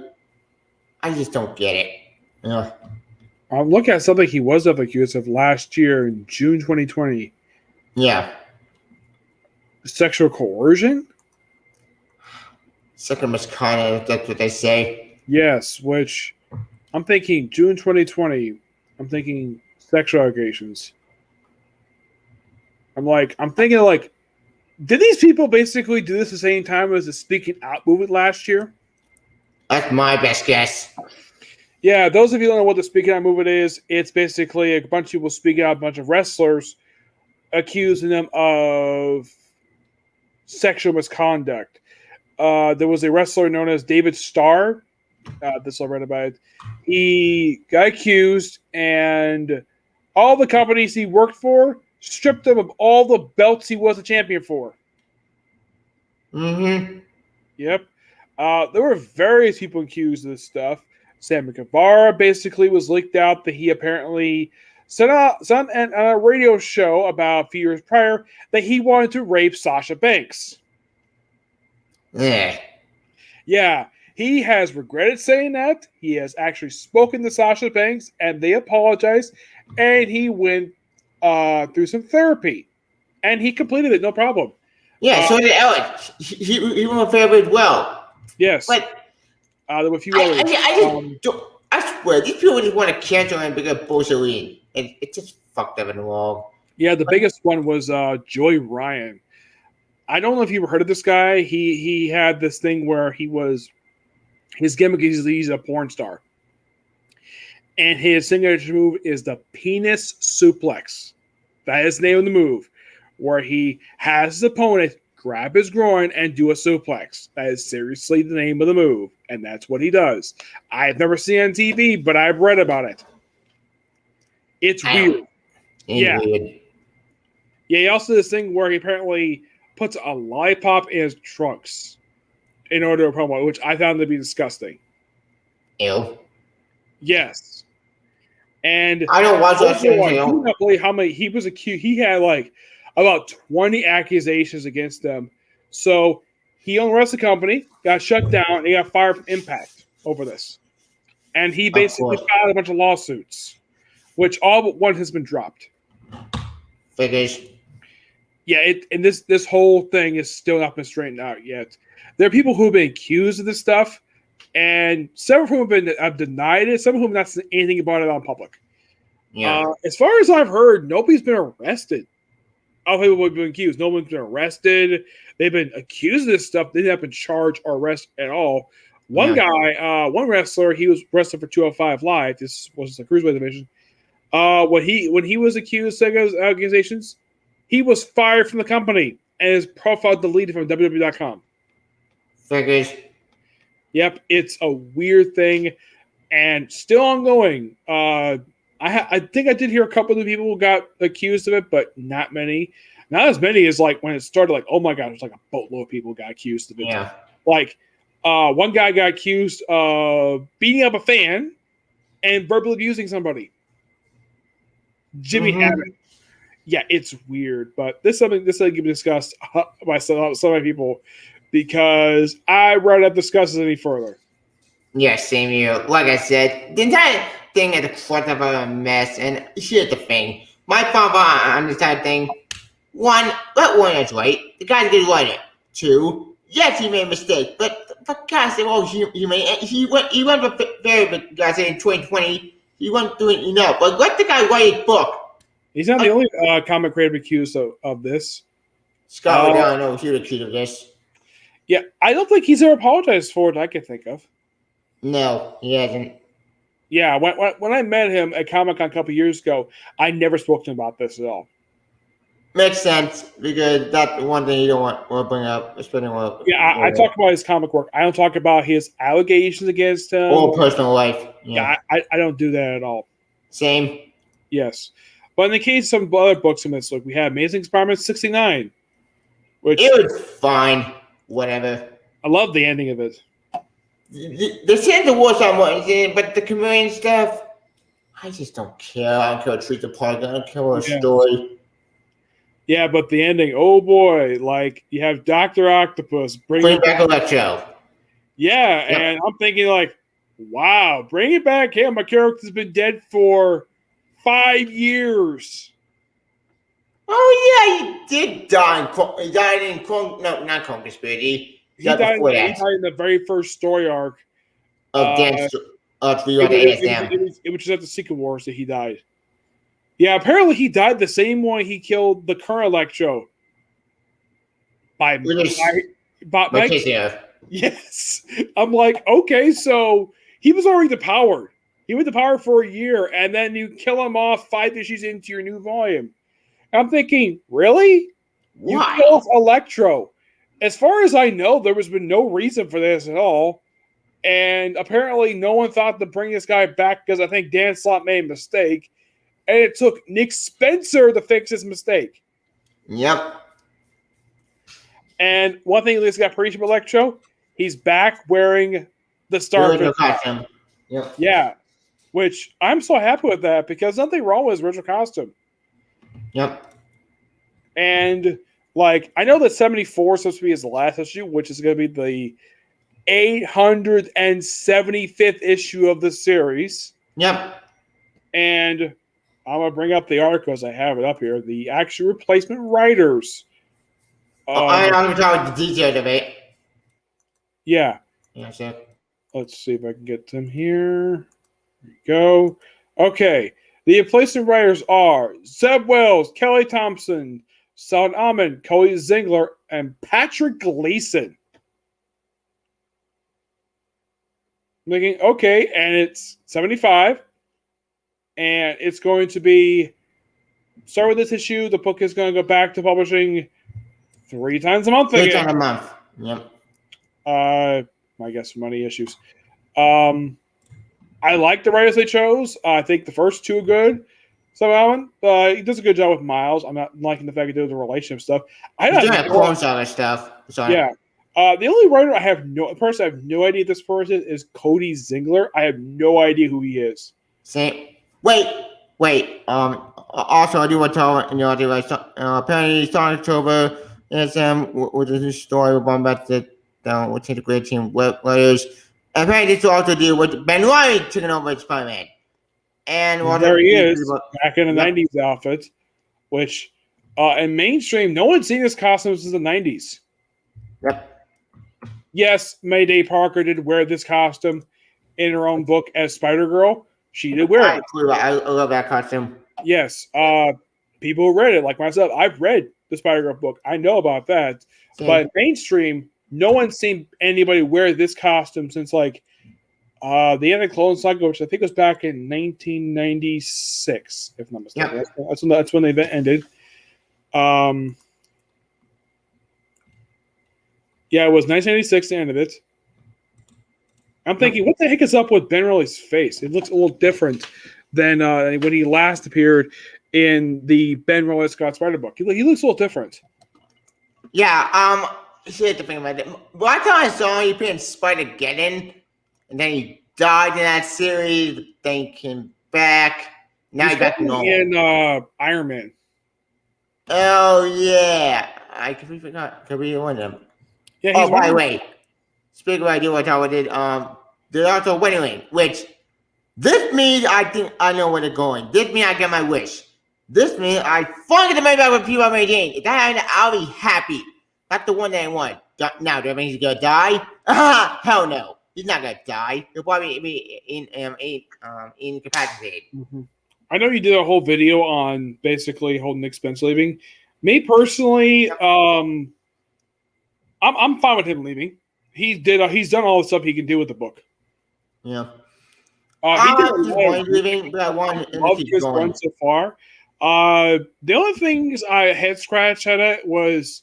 I just don't get it. Yeah. I'm looking at something he was up accused of last year in June 2020. Yeah. Sexual coercion? Second misconduct, that's what they say. Yes, which I'm thinking June 2020. I'm thinking sexual allegations. I'm thinking like, did these people basically do this the same time as the Speaking Out movement last year? That's my best guess. Yeah, those of you who don't know what the Speaking Out movement is, it's basically a bunch of people speaking out, a bunch of wrestlers accusing them of sexual misconduct. There was a wrestler known as David Starr. This I read about it. He got accused, and all the companies he worked for stripped him of all the belts he was a champion for. Mm-hmm. Yep. There were various people accused of this stuff. Sammy Guevara basically was leaked out that he apparently said on a radio show about a few years prior that he wanted to rape Sasha Banks. Yeah. Yeah, he has regretted saying that. He has actually spoken to Sasha Banks, and they apologized, and he went through some therapy, and he completed it no problem. Yeah, so did Alex. He went fairly well. Yes, But there were a few others. I swear, these people just want to cancel him because of bullshit. And it just fucked up in the wall. Yeah, the biggest one was Joey Ryan. I don't know if you've heard of this guy. He had this thing where his gimmick is he's a porn star. And his signature move is the penis suplex. That is the name of the move, where he has his opponent grab his groin and do a suplex. That is seriously the name of the move, and that's what he does. I've never seen it on TV, but I've read about it. It's weird. Yeah. Weird. Yeah, he also did this thing where he apparently puts a lollipop in his trunks in order to promo, which I found to be disgusting. Ew. Yes. And I don't watch that shit. I do not believe how many he was accused. He had like about 20 accusations against them. So he owned the rest of the company, got shut down, and he got fired from Impact over this. And he basically filed a bunch of lawsuits, which all but one has been dropped. Figures. Yeah, and this whole thing is still not been straightened out yet. There are people who have been accused of this stuff, and several of whom have denied it. Some of whom have not said anything about it on public. Yeah. As far as I've heard, nobody's been arrested. All people have been accused. No one's been arrested. They've been accused of this stuff. They haven't been charged or arrested at all. One guy, one wrestler, he was wrestling for 205 Live. This was the cruiserweight division. When he was accused of those accusations, he was fired from the company and his profile deleted from WWE.com. Figures. Yep, it's a weird thing and still ongoing. I think I did hear a couple of people who got accused of it, but not many. Not as many as like when it started. Like, oh my god, there's like a boatload of people who got accused of it. Yeah. Like, one guy got accused of beating up a fan and verbally abusing somebody. Jimmy Hammond. Yeah, it's weird, but this is something can be discussed by some of my people because I'd rather not discuss this any further. Yeah, same here. Like I said, the entire thing is a sort of a mess, and here's the thing. My thought on this entire thing: one, let Warner's right. The guy's getting right. Two, yes, he made a mistake, but for God's sake, he went for very, guys, in 2020. He wasn't doing enough, but let the guy write his book. He's not the only comic creator accused of this. Scott O'Donnell knows he was accused of this. Yeah, I don't think he's ever apologized for it I can think of. No, he hasn't. Yeah, when I met him at Comic-Con a couple years ago, I never spoke to him about this at all. Makes sense, because that's one thing you don't want to bring up. Yeah, I talk about his comic work. I don't talk about his allegations against him. Or personal life. Yeah, I don't do that at all. Same. Yes. But in the case of some other books in this, we have Amazing Spider-Man 69. Which it was fine. Whatever. I love the ending of it. They said the war somewhat, but the Chameleon stuff, I just don't care. I don't care what treat the park. I don't care what story. Yeah, but the ending, oh boy, like you have Dr. Octopus bring back Electro. Yeah, yep. And I'm thinking like, wow, bring it back. Yeah, my character's been dead for 5 years. Oh yeah, he did die. He died in not Conquer Spirit. He died in the very first story arc of Dance. It was just at the Secret Wars that he died. Yeah, apparently he died the same way he killed the current Electro. By Yes. I'm like, okay, so he was already depowered. He was depowered for a year, and then you kill him off 5 issues into your new volume. I'm thinking, really? Why? You killed Electro. As far as I know, there has been no reason for this at all. And apparently no one thought to bring this guy back because I think Dan Slott made a mistake. And it took Nick Spencer to fix his mistake. Yep. And one thing this got preached about Electro, he's back wearing the Star costume. Yep. Yeah. Which I'm so happy with that because nothing wrong with his original costume. Yep. And like I know that 74 is supposed to be his last issue, which is going to be the 875th issue of the series. Yep. And I'm gonna bring up the articles. I have it up here. The actual replacement writers. I'm talking about the detail of it. Yeah. Yeah, sure. Let's see if I can get them here. There you go. Okay. The replacement writers are Zeb Wells, Kelly Thompson, Son Ahmed, Cody Zingler, and Patrick Gleason. Thinking, okay, and it's 75, and it's going to be start with this issue. The book is going to go back to publishing 3 times a month again. 3 times a month. Yep. I guess money issues. I like the writers they chose. I think the first 2 are good. So Alan, he does a good job with Miles. I'm not liking the fact he does the relationship stuff. He's doing Clone Saga stuff. Sorry. Yeah. The only writer I have no idea this person is Cody Zingler. I have no idea who he is. Same. Wait. Also, I do want to tell apparently Sonic October is with this story about which is a great team writers. Apparently, this will also deal with Ben Riley taking over as Spider-Man. And there he is, back in the 90s outfit, which in mainstream, no one's seen his costume since the 90s. Yep. Yes, Mayday Parker did wear this costume in her own book as Spider-Girl. She did wear it. I love that costume. Yes. People who read it, like myself, I've read the Spider-Girl book. I know about that. Same. But mainstream, no one's seen anybody wear this costume since like the end of Clone Saga, which I think was back in 1996, if I'm not mistaken. Yep. That's when the event ended. Yeah, it was 1996, the end of it. I'm thinking, what the heck is up with Ben Reilly's face? It looks a little different than when he last appeared in the Ben Reilly Scott Spider book. He looks a little different. Yeah, here's the thing about it. One time I saw him, he played in Spider-Geddon, and then he died in that series, then he came back. Now he's back to normal. In Iron Man. Oh, yeah. I completely forgot. Could be one of them. Yeah, by the way, speaking of idea what I did, there's also Wedding Ring, which this means I think I know where they're going. This means I get my wish. This means I finally get the money back with people I made in. If that happened, I'll be happy. That's the one that I want. Now, do that mean he's gonna die? Hell no. He's not gonna die. He'll probably be incapacitated. Mm-hmm. I know you did a whole video on basically holding Nick Spence leaving. Me personally, I'm fine with him leaving. He's done all the stuff he can do with the book. Yeah. He did leaving, but I want him to keep going so far. The only things I had scratched at it was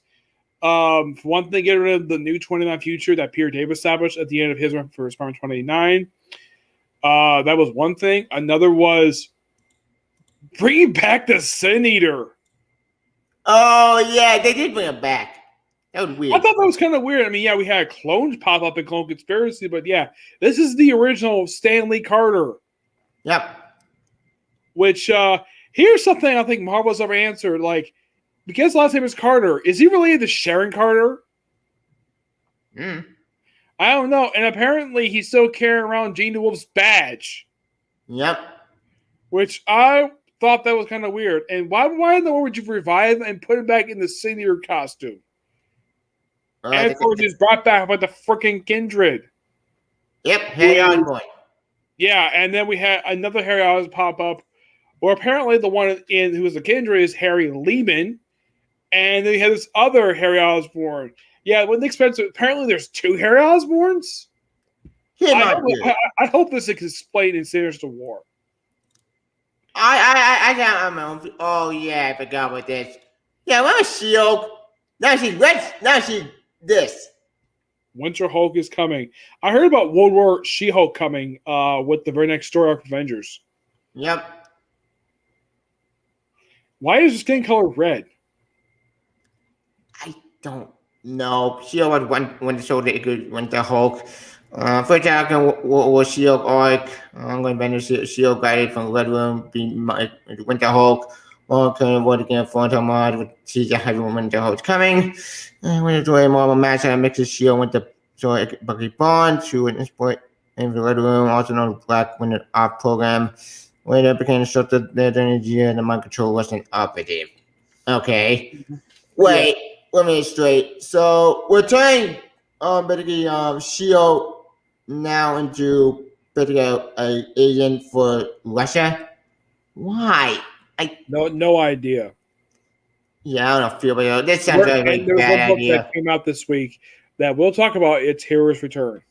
for one thing, get rid of the new 29 Future that Peter Davis established at the end of his run for Spider-Man 29. That was one thing. Another was bringing back the Sin Eater. Oh yeah, they did bring him back. That was weird. I thought that was kind of weird. I mean, yeah, we had clones pop up in Clone Conspiracy, but yeah, this is the original Stanley Carter. Yep. Which, here's something I think Marvel's ever answered. Like, because last name is Carter, is he related to Sharon Carter? I don't know. And apparently he's still carrying around Jean DeWolf's badge. Yep. Which I thought that was kind of weird. And why in the world would you revive and put him back in the senior costume? And of course, he's brought back by the freaking Kindred. Yep, Harry Osborn. Yeah, and then we had another Harry Osborn pop up. Or apparently the one who was the Kindred is Harry Lehman. And then we had this other Harry Osborn. Yeah, with Nick Spencer, apparently there's 2 Harry Osborns. I hope this is explained in Sinister War. I got oh yeah, I forgot about this. Yeah, when was She-Hulk? Now she's red. Now she's this. Winter Hulk is coming. I heard about World War She-Hulk coming with the very next story arc Avengers. Yep. Why is the skin color red? I don't know. She-Hulk went to show the Winter Hulk. First arc was She-Hulk arc. I'm going to Avengers She-Hulk guided from Red Room, Winter Hulk. Okay, what again? Phantom Mod with Caesar Heavy Winter Hulk's coming. And when it's a Marvel match that mixes Shield with the Bucky Bond to an sport in the Red Room, also known as Black Winter Off program. Later became instructed that energy and the mind control wasn't operative. Okay. Wait, let me straight. So we're turning basically Shield now into basically a agent for Russia. Why? No idea. Yeah, I don't feel about this sounds like a And really there's bad one book idea. that came out this week that we'll talk about. It's Hero's Return.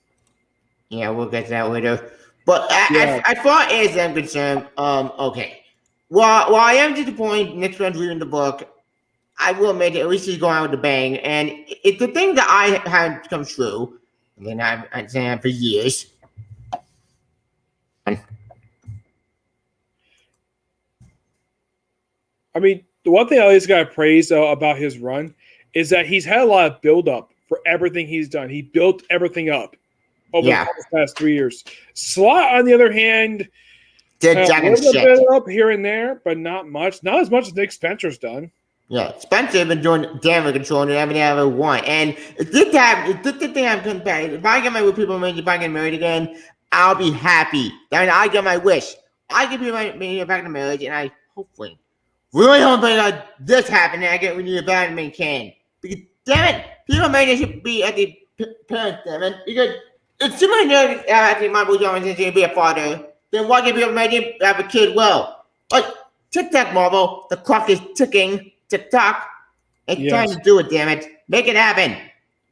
Yeah, we'll get to that later. But Yeah. as far as I'm concerned, okay. While I am disappointed next round reading the book, I will admit at least he's going out with a bang. And it's the thing that I had come true. I mean, I've saying that for years. I mean, the one thing I always got to praise about his run is that he's had a lot of build up for everything he's done. He built everything up over the past 3 years. Slot, on the other hand, did a jack and little shit. bit up here and there, but not much. Not as much as Nick Spencer's done. Yeah, Spencer has been doing damage control and everything I ever want. And if this thing I'm coming back, if I get my people married, if I get married again, I'll be happy. Then I get my wish. I get people married back to marriage, and I hopefully really hope that this happen and I get renewed back and can. Because damn it, people married should be at the parents, damn it. Because it's similar to I think Michael Johnson to be a father. Then why get people married to have a kid? Well, like tic-tac, Marvel, the clock is ticking. TikTok. It's time to do it, damn it. Make it happen.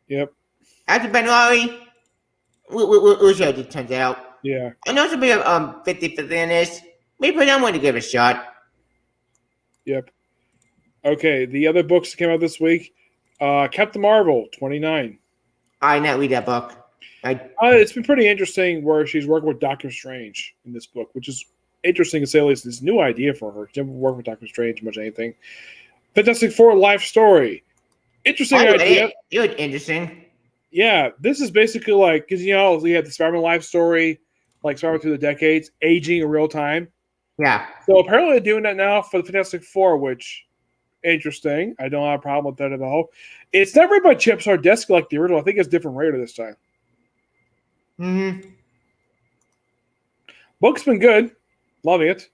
Yep. After Ben Lowry, we'll see how it turns out. Yeah. I know it's a bit of 50-50 in this. Maybe I'm going to give it a shot. Yep. Okay, the other books that came out this week. Captain Marvel, 29. I did not read that book. It's been pretty interesting where she's working with Doctor Strange in this book, which is interesting to say at least. It's a new idea for her. She never worked with Doctor Strange much anything. Fantastic Four life story. Interesting idea. It was interesting. Yeah, this is basically like, because, you know, we had the Spider-Man life story, like Spider-Man through the decades, aging in real time. Yeah. So apparently they're doing that now for the Fantastic Four, which, interesting. I don't have a problem with that at all. It's not written by Chip Zdarsky like the original. I think it's a different writer this time. Mm-hmm. Book's been good. Loving it.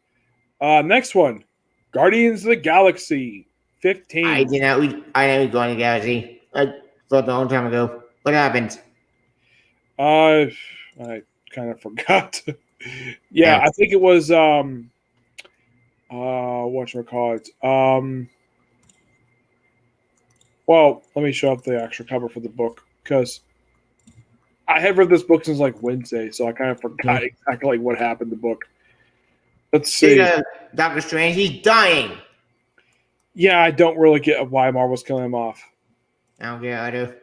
Next one. Guardians of the Galaxy, 15. I did not read Guardians of the Galaxy. I thought a long time ago. What happened? I kind of forgot. Yeah, I think it was whatchamacallit? Well, let me show up the actual cover for the book, because I had read this book since like Wednesday, so I kind of forgot exactly like what happened in the book. Let's see. Doctor Strange, he's dying. Yeah, I don't really get why Marvel's killing him off. I don't get it, I do.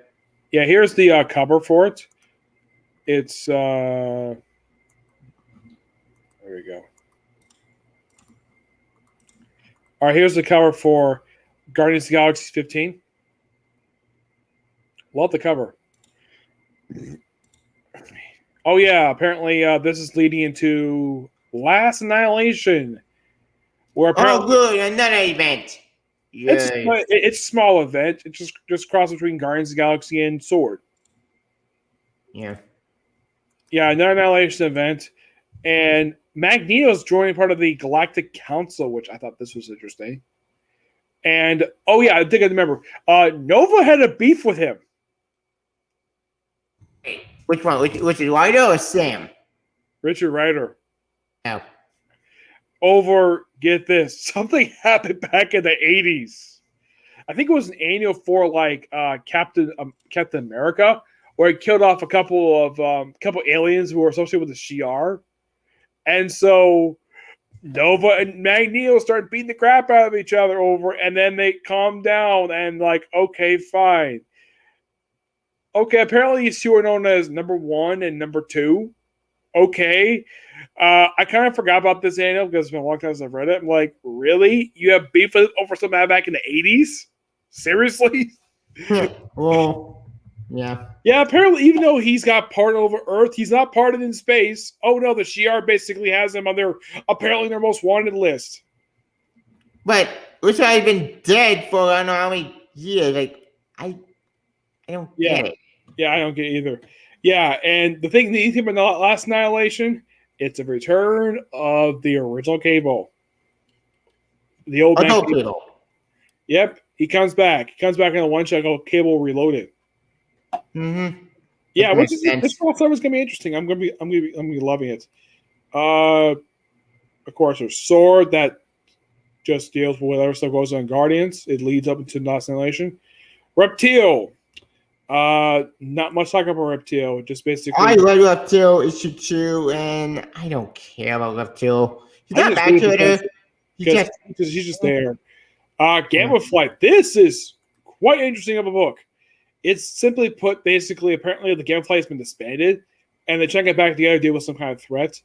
Yeah, here's the cover for it. It's there we go. All right, here's the cover for Guardians of the Galaxy 15. Love the cover. Oh yeah, apparently this is leading into Last Annihilation, where apparently good, another event. It's a small event. It's just cross between Guardians of the Galaxy and Sword. Yeah. Yeah, another Annihilation event, and Magneto's joining part of the Galactic Council, which I thought this was interesting. And oh yeah, I think I remember. Nova had a beef with him. Which one? Which is Ryder or Sam? Richard Rider. No. Over, get this, something happened back in the 80s. I think it was an annual for like Captain America, where he killed off a couple aliens who were associated with the Shi'ar. And so Nova and Magneto started beating the crap out of each other over, and then they calmed down and like, okay, fine. Okay, apparently these two are known as number 1 and number 2. Okay. I kind of forgot about this annual because it's been a long time since I've read it. I'm like, really? You have beef over something back in the 80s? Seriously? Well, yeah. Yeah, apparently, even though he's got part over Earth, he's not parted in space. Oh no, the Shi'ar basically has him on their most wanted list. But which I've been dead for I don't know how many years. Like I don't get it. Yeah, I don't get it either. Yeah, and the thing about Last Annihilation It's a return of the original Cable. The old man Adult Cable. Cable. Yep, he comes back. He comes back in a one-shot called Cable Reloaded. Mm-hmm. Yeah, That which makes is sense. this crossover is gonna be interesting. I'm gonna be loving it. Of course, there's Sword that just deals with whatever stuff goes on Guardians. It leads up into Lost Annihilation. Reptile. Not much talk about Reptile. Just basically, I read Reptile issue 2, and I don't care about Reptile. He's I not just bad read it character. because he's just there. Yeah. Gamma Flight. This is quite interesting of a book. It's simply put, basically, apparently the Gamma Flight has been disbanded, and they're trying to get back together to deal with some kind of threat.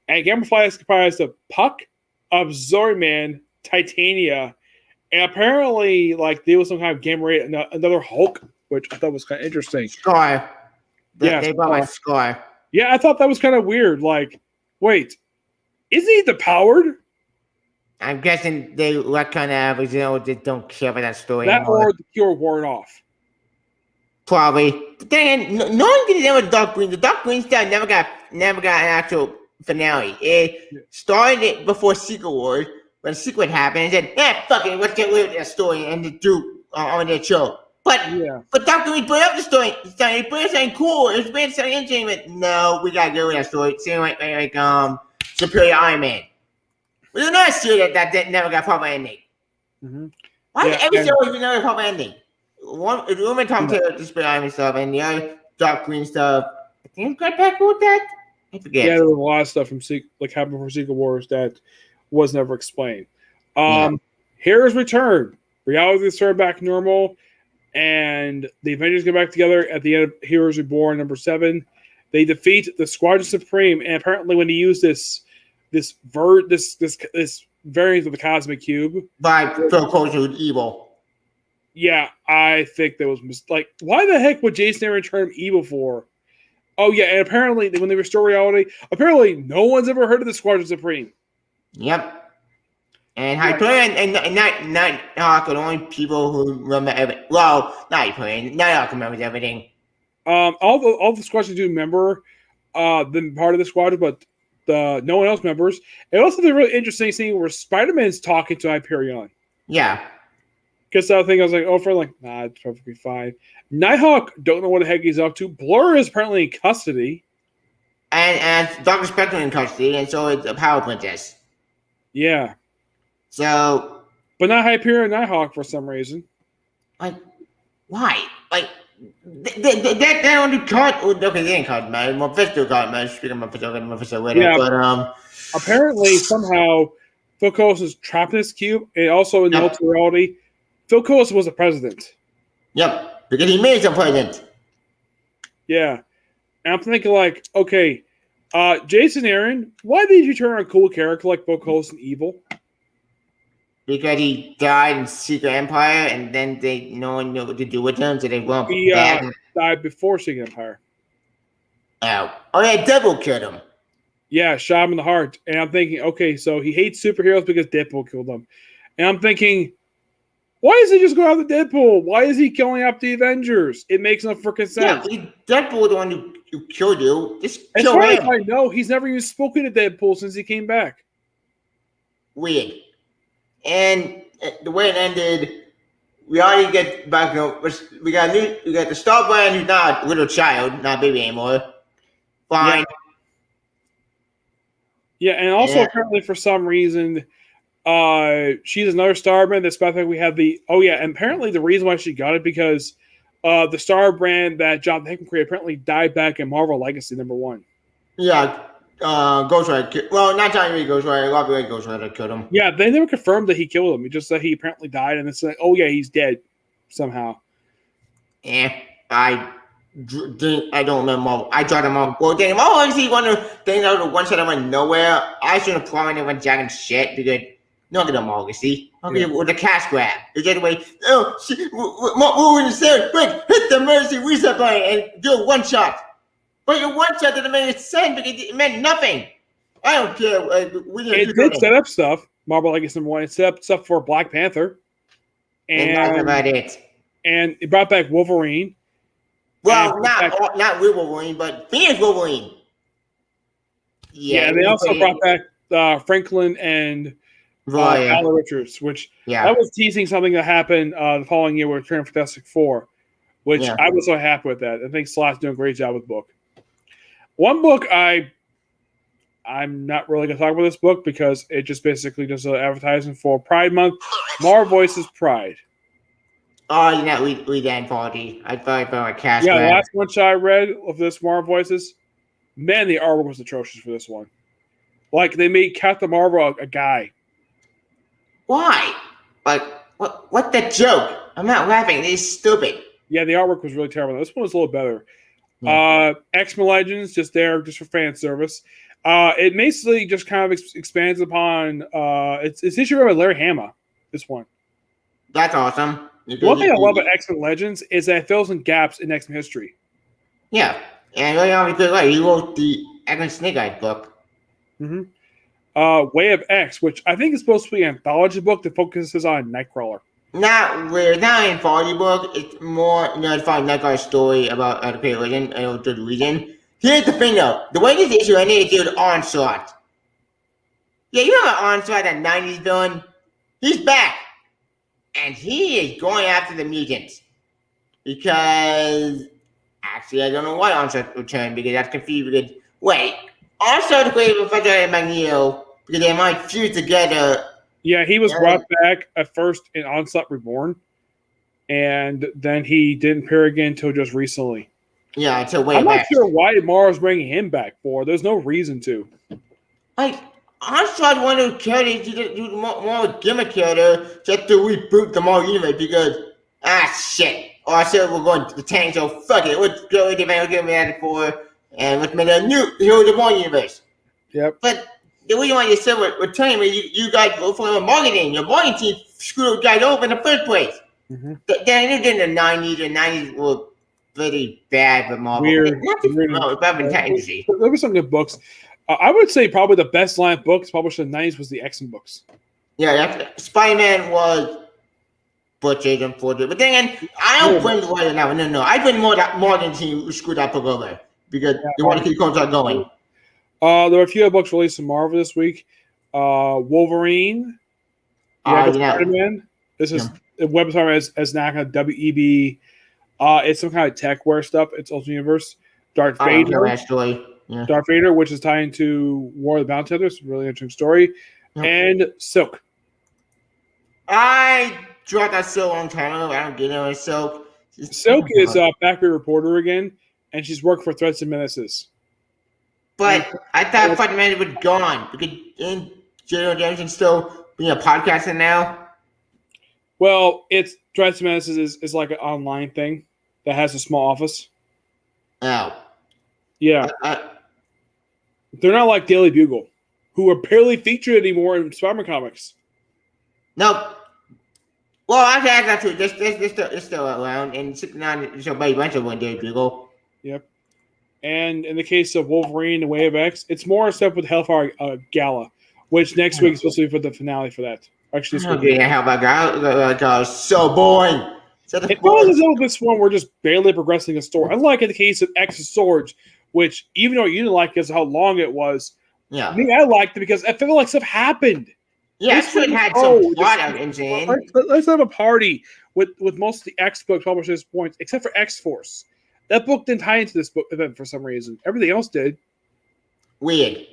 And Gamma Flight is comprised of Puck, Absorbman, Titania, and apparently, like, deal with some kind of Gamma Ray, another Hulk, which I thought was kind of interesting. Scar. Yeah, They brought my Scar. Yeah, I thought that was kind of weird. Like, wait, isn't he depowered? I'm guessing they kind of average, they don't care about that story That anymore. or the cure wore off. Probably. But then again, no one gets in with Dark Green. The Dark Green stuff never got an actual finale. It started before Secret Wars. When Secret happened, and said, fuck it, let's get rid of that story and to do on that show. But Dr. Green put up the story. He put something cool. It's been something interesting, but no, we gotta get rid of that story. Same like Superior Iron Man. There's another series that never got proper ending. Mm-hmm. Why did every series never got proper ending? One time to the Superior Iron Man stuff, and the other Dark Green stuff. I think got back with that. I forget. Yeah, there was a lot of stuff from like happened before Secret Wars that was never explained. Heroes return. Reality is turned back normal, and the Avengers get back together at the end of Heroes Reborn #7. They defeat the Squadron Supreme, and apparently, when they use this variant of the Cosmic Cube, by Phil Coulson with evil. Yeah, I think that was like, why the heck would Jason Aaron turn him evil for? Oh yeah, and apparently when they restore reality, apparently no one's ever heard of the Squadron Supreme. Yep. And Hyperion and not Hawk, only people who remember everything. Well, not Hyperion, not Hawk remembers everything. All the squadrons do remember the part of the squadron, but no one else remembers. And also the really interesting scene where Spider-Man's talking to Hyperion. Yeah. Because I think I was like, oh, for like, nah, it's perfectly fine. Nighthawk, don't know what the heck he's up to. Blur is apparently in custody. And Dr. Spectre in custody, and so it's a Power Princess. Yeah. So. But not Hyperion and Nighthawk for some reason. Like, why? Like, they only cut. Okay, they didn't cut, man. Mephisto cut, man. Speaking of Mephisto later. Yeah. But, apparently, somehow, Phil Coulson is trapped in this cube, and also in the alternate reality, Phil Coulson was the president. Yep, because he made him president. Yeah. And I'm thinking, like, okay, Jason Aaron, why did you turn a cool character like Phil Coulson evil? Because he died in Secret Empire, and then no one knew what to do with him, so they won't. He died before Secret Empire. Oh yeah, Deadpool killed him. Yeah, shot him in the heart. And I'm thinking, okay, so he hates superheroes because Deadpool killed him. And I'm thinking, why does he just go after Deadpool? Why is he killing up the Avengers? It makes no freaking sense. Yeah, Deadpool the one who killed you. Just as kill far him. as I know, he's never even spoken to Deadpool since he came back. Weird. And the way it ended, we already get back. We got the Star Brand, who's not a little child, not a baby anymore. Fine. Yeah, and also apparently for some reason, she's another Star Brand. That's about we have the and apparently the reason why she got it because the Star Brand that Jonathan Hickman created apparently died back in Marvel Legacy #1. Yeah. Ghost Rider. Well, not Johnny Reed Ghost Rider. Robbie Ray Ghost Rider killed him. Yeah, they never confirmed that he killed him. He just said he apparently died, and it's like, oh yeah, he's dead somehow. Yeah, I don't remember. I tried them all. Well, then, obviously, one of the things out of the one shot that went nowhere. I shouldn't have probably went Jack and shit because not gonna all see. Okay, with the cash grab. It's just the way. Oh, shit, we're in the same. Quick, hit the emergency reset button and do a one shot. But your one shot didn't make sense because it meant nothing. I don't care. It did set up stuff. Marvel Legacy #1. It set up stuff for Black Panther. And that's about it. And it brought back Wolverine. Well, not real Wolverine, but Phoenix Wolverine. Yeah, and they also brought back Franklin and Alan Richards, which that was teasing something that happened the following year with Return of Fantastic Four, which I was so happy with that. I think Slott's doing a great job with the book. One book I'm not really going to talk about this book because it just basically does an advertising for Pride Month. Mar Voices Pride. Oh, you know, we that party. I thought about a cast. Yeah, the last one I read of this Mar Voices, man, the artwork was atrocious for this one. Like, they made Captain Marvel a guy. Why? Like, what the joke? I'm not laughing. It's stupid. Yeah, the artwork was really terrible. This one was a little better. Yeah. X-Men Legends, just there, just for fan service. It basically just kind of expands upon it's issued by Larry Hama, this one. That's awesome. One thing I love about X-Men Legends is that it fills in gaps in X-Men history. Yeah, and really only good way. He wrote the X-Men Snake Eyes book. Mm-hmm. Way of X, which I think is supposed to be an anthology book that focuses on Nightcrawler. Not an anthology book. It's more, it's probably Nightcrawler's story about the Great Legend and the region. Here's the thing, though. The way this issue ended is with Onslaught. Yeah, you remember Onslaught, that 90s villain? He's back. And he is going after the mutants. Because, actually, I don't know why Onslaught returned, because that's confused. Because, wait, Onslaught created Professor and Magneto, because they might fuse together. Yeah, he was brought back at first in Onslaught Reborn. And then he didn't appear again until just recently. Yeah, until way I'm back. not sure why Mara's bringing him back for. There's no reason to. Like, Onslaught wanted to characters to do more gimmick character just to reboot the Marvel universe because shit. Or I said we're going to the tank, so fuck it. Let's go with the man we're added for and let's make a new Hero of the Marvel universe. Yep. But the reason why you said we're telling me you guys go for marketing. Your marketing team screwed guys over in the first place. Mm-hmm. They did in the 90s. The 90s were very bad for Marvel. Weird. There were some good books. I would say probably the best line of books published in the 90s was the X-Men books. Yeah, Spider-Man was butchered and forged. But then again, I don't blame the writer now. No. I blame more that Morgan team who screwed that book over because they want to keep contract going. There were a few other books released in Marvel this week. Wolverine. Spider-Man. This is website as now kind of WEB. It's some kind of techware stuff. It's Ultimate Universe. Darth Vader. Yeah. Darth Vader, which is tied into War of the Bounty Hunters. Really interesting story. Yep. And Silk. I dropped that so long time ago. I don't get it with Silk. Silk is a background reporter again, and she's worked for Threats and Menaces. But I thought Fighting Man was gone. Because in General Jameson still being a podcaster now? Well, it's Threats and Menaces is like an online thing that has a small office. Oh. Yeah. They're not like Daily Bugle, who are barely featured anymore in Spider-Man comics. No. Well, actually, that's true. They're still around. And 69, so Buddy Bunch of one Daily Bugle. Yep. And in the case of Wolverine and Way of X, it's more stuff with Hellfire Gala, which next week is supposed to be for the finale for that. Actually, it's Hellfire Gala is so boring. It feels as though this one we're just barely progressing a story. Unlike in the case of X's Swords, which even though you didn't like because of how long it was, I liked it because I felt like stuff happened. Yeah, this one had some plot out insane. Let's have a party with most of the X books published at this point, except for X-Force. That book didn't tie into this book event for some reason. Everything else did. Weird.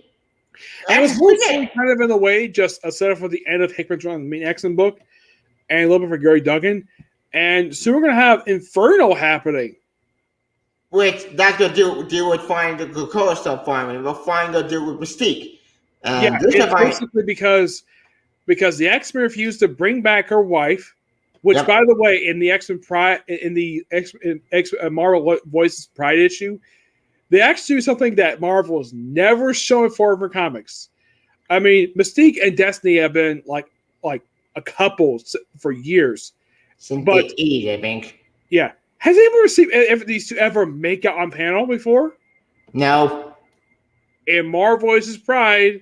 And it was kind of in a way just a setup for the end of Hickman's run on the main X-Men book and a little bit for Gary Duggan. And so we're going to have Inferno happening. Which that's going to deal with finding the Krakoa stuff finally. We'll find to deal with Mystique. It's basically because the X-Men refused to bring back her wife, which, by the way, in the X-Men Pride, in the Marvel Voices Pride issue, they actually do something that Marvel has never shown for comics. I mean, Mystique and Destiny have been like a couple for years. But I think. Yeah. Has anyone seen these two ever make out on panel before? No. In Marvel Voices Pride,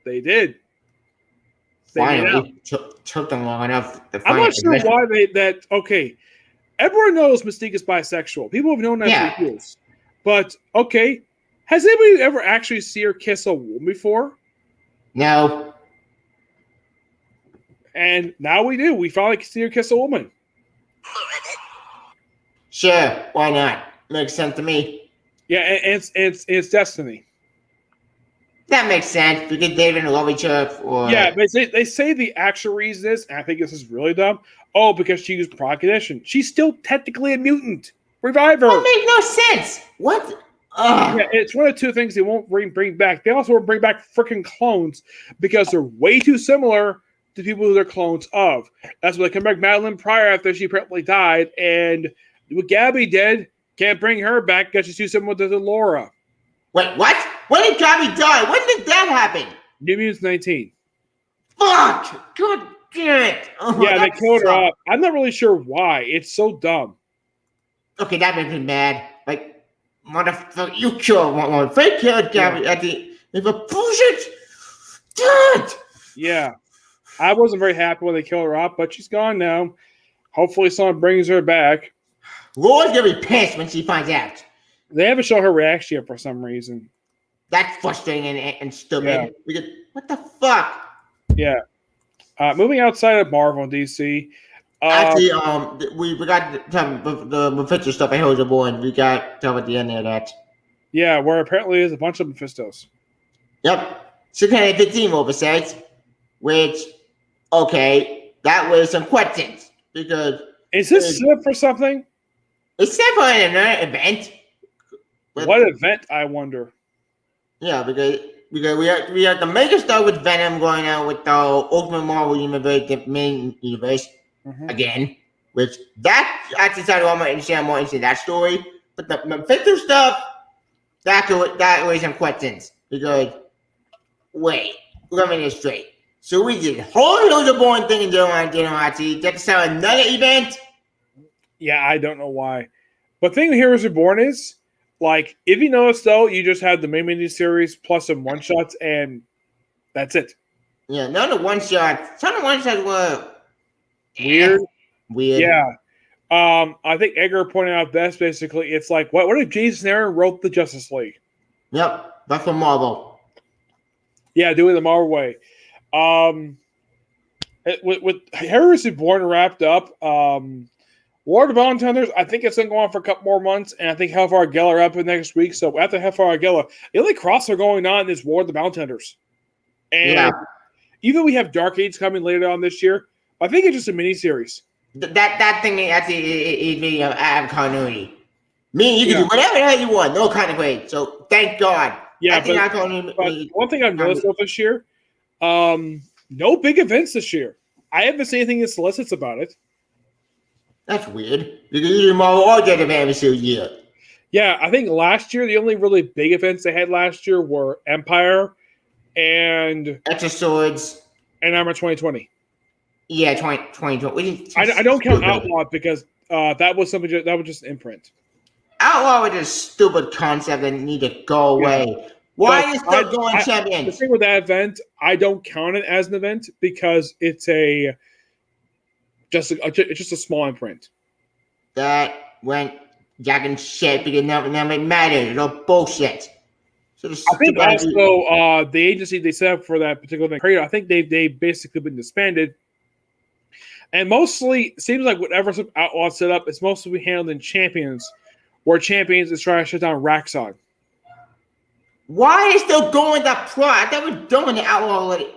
they did. Finally, took them long enough to find. I'm not sure why okay. Everyone knows Mystique is bisexual. People have known that for years. But, okay, Has anybody ever actually seen her kiss a woman before? No. And now we do. We finally see her kiss a woman. Sure, why not? Makes sense to me. Yeah, and it's Destiny. That makes sense because they didn't love each other. Yeah, but they say the actual reason is, and I think this is really dumb. Oh, because she used product condition. She's still technically a mutant. Revive her. That makes no sense. What? Ugh. Yeah, it's one of two things they won't bring back. They also won't bring back freaking clones because they're way too similar to people who they're clones of. That's why they come back Madeline Pryor after she apparently died, and with Gabby dead, can't bring her back because she's too similar to Laura. Wait, what? When did Gabby die? When did that happen? New Mutants 19. Fuck! God damn it! Oh, yeah, they killed her off. I'm not really sure why. It's so dumb. Okay, that makes me mad. Like, motherfucker, you killed one. They killed Gabby at the bullshit. God! Yeah. I wasn't very happy when they killed her off, but she's gone now. Hopefully someone brings her back. Laura's gonna be pissed when she finds out. They haven't shown her reaction yet for some reason. That's frustrating and stupid. Yeah. Because, what the fuck? Yeah. Moving outside of Marvel and DC. Actually, we got to talk about the Mephisto stuff. I heard the boy, and we got to talk about the end of that. Yeah, where apparently there's a bunch of Mephistos. Yep. 615 oversights, which, okay, that was some questions. Because. Is this set up for something? It's set for another event. What event, I wonder? Yeah, because we have the mega stuff with Venom going out with the Ultimate Marvel Universe, the main universe again, which that actually sounded more interesting. I'm more interested in that story. But the Mephisto stuff, that raised some questions because wait, let me get this straight. So we did whole loads of boring thing in Generati. Just to another event. Yeah, I don't know why. But the thing with Heroes Reborn is, like, if you notice, though, you just have the main miniseries plus some one-shots, and that's it. Yeah, none of the one-shots. Some of the one-shots were weird. Weird. Yeah. I think Edgar pointed out best, basically, it's like, what if Jason Aaron wrote the Justice League? Yep, that's from Marvel. Yeah, do it the Marvel way. With Heroes Reborn wrapped up, War of the Bounty Hunters, I think it's going to go on for a couple more months, and I think Hellfire Gala are up next week. So after Hellfire Gala, the only crossover going on is War of the Bounty Hunters. And even though we have Dark Age coming later on this year, I think it's just a miniseries. That thing actually is out of continuity. You can do whatever the hell you want, no kind of way. So thank God. Yeah, but one thing I've noticed this year, no big events this year. I haven't seen anything that solicits about it. That's weird. Because usually Marvel all get events a year. Yeah, I think last year the only really big events they had last year were Empire and Extra Swords and Armor 2020. Yeah, 2020. I don't count Outlaw because that was something that was just an imprint. Outlaw was a stupid concept that need to go away. Yeah. Why is still going champions? The thing with that event, I don't count it as an event because it's just a small imprint. That went jack and shit because nothing mattered. It's all bullshit. So I think also the agency they set up for that particular thing, I think they've basically been disbanded. And mostly, seems like whatever some Outlaw set up, it's mostly handled in Champions, where Champions is trying to shut down Raxon. Why is still going that plot? I thought we were done with the Outlaw already.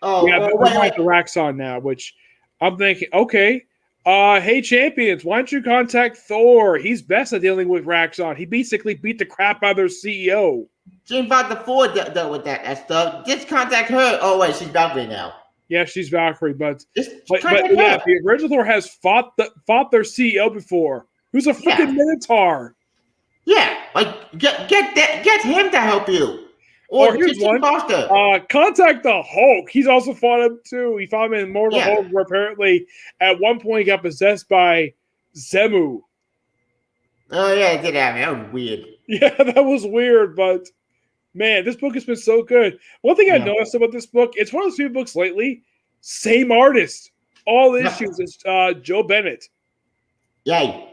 Oh, yeah, but we're going to Raxon now, which I'm thinking, okay, hey, Champions, why don't you contact Thor? He's best at dealing with Raxon. He basically beat the crap out of their CEO. James Bond Ford dealt with that stuff. Just contact her. Oh, wait, she's Valkyrie now. Yeah, she's Valkyrie, but yeah, the original Thor has fought their CEO before, who's a freaking Minotaur. Yeah, like get him to help you. Or here's one. Contact the Hulk. He's also fought him too. He fought him in Immortal Hulk, where apparently at one point he got possessed by Zemu. Oh yeah, it did happen. That was weird. Yeah, that was weird, but man, this book has been so good. One thing I noticed about this book, it's one of those few books lately, same artist. All the issues is Joe Bennett. Yay.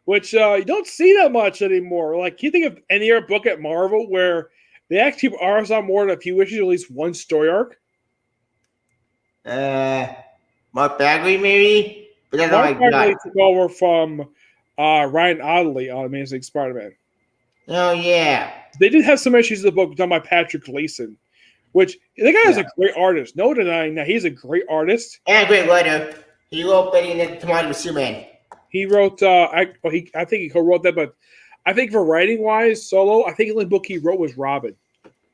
which you don't see that much anymore. Like, can you think of any other book at Marvel where they actually keep arcs on more than a few issues, at least one story arc? Mark Bagley, maybe? But that's Mark not my Bagley gut. took over from Ryan Ottley on Amazing Spider-Man. Oh, yeah. They did have some issues in the book done by Patrick Gleason, which the guy is a great artist. No denying that he's a great artist. And a great writer. He wrote Betty and the Tomato with Superman. He wrote, I think he co-wrote that, but I think for writing wise, solo, I think the only book he wrote was Robin.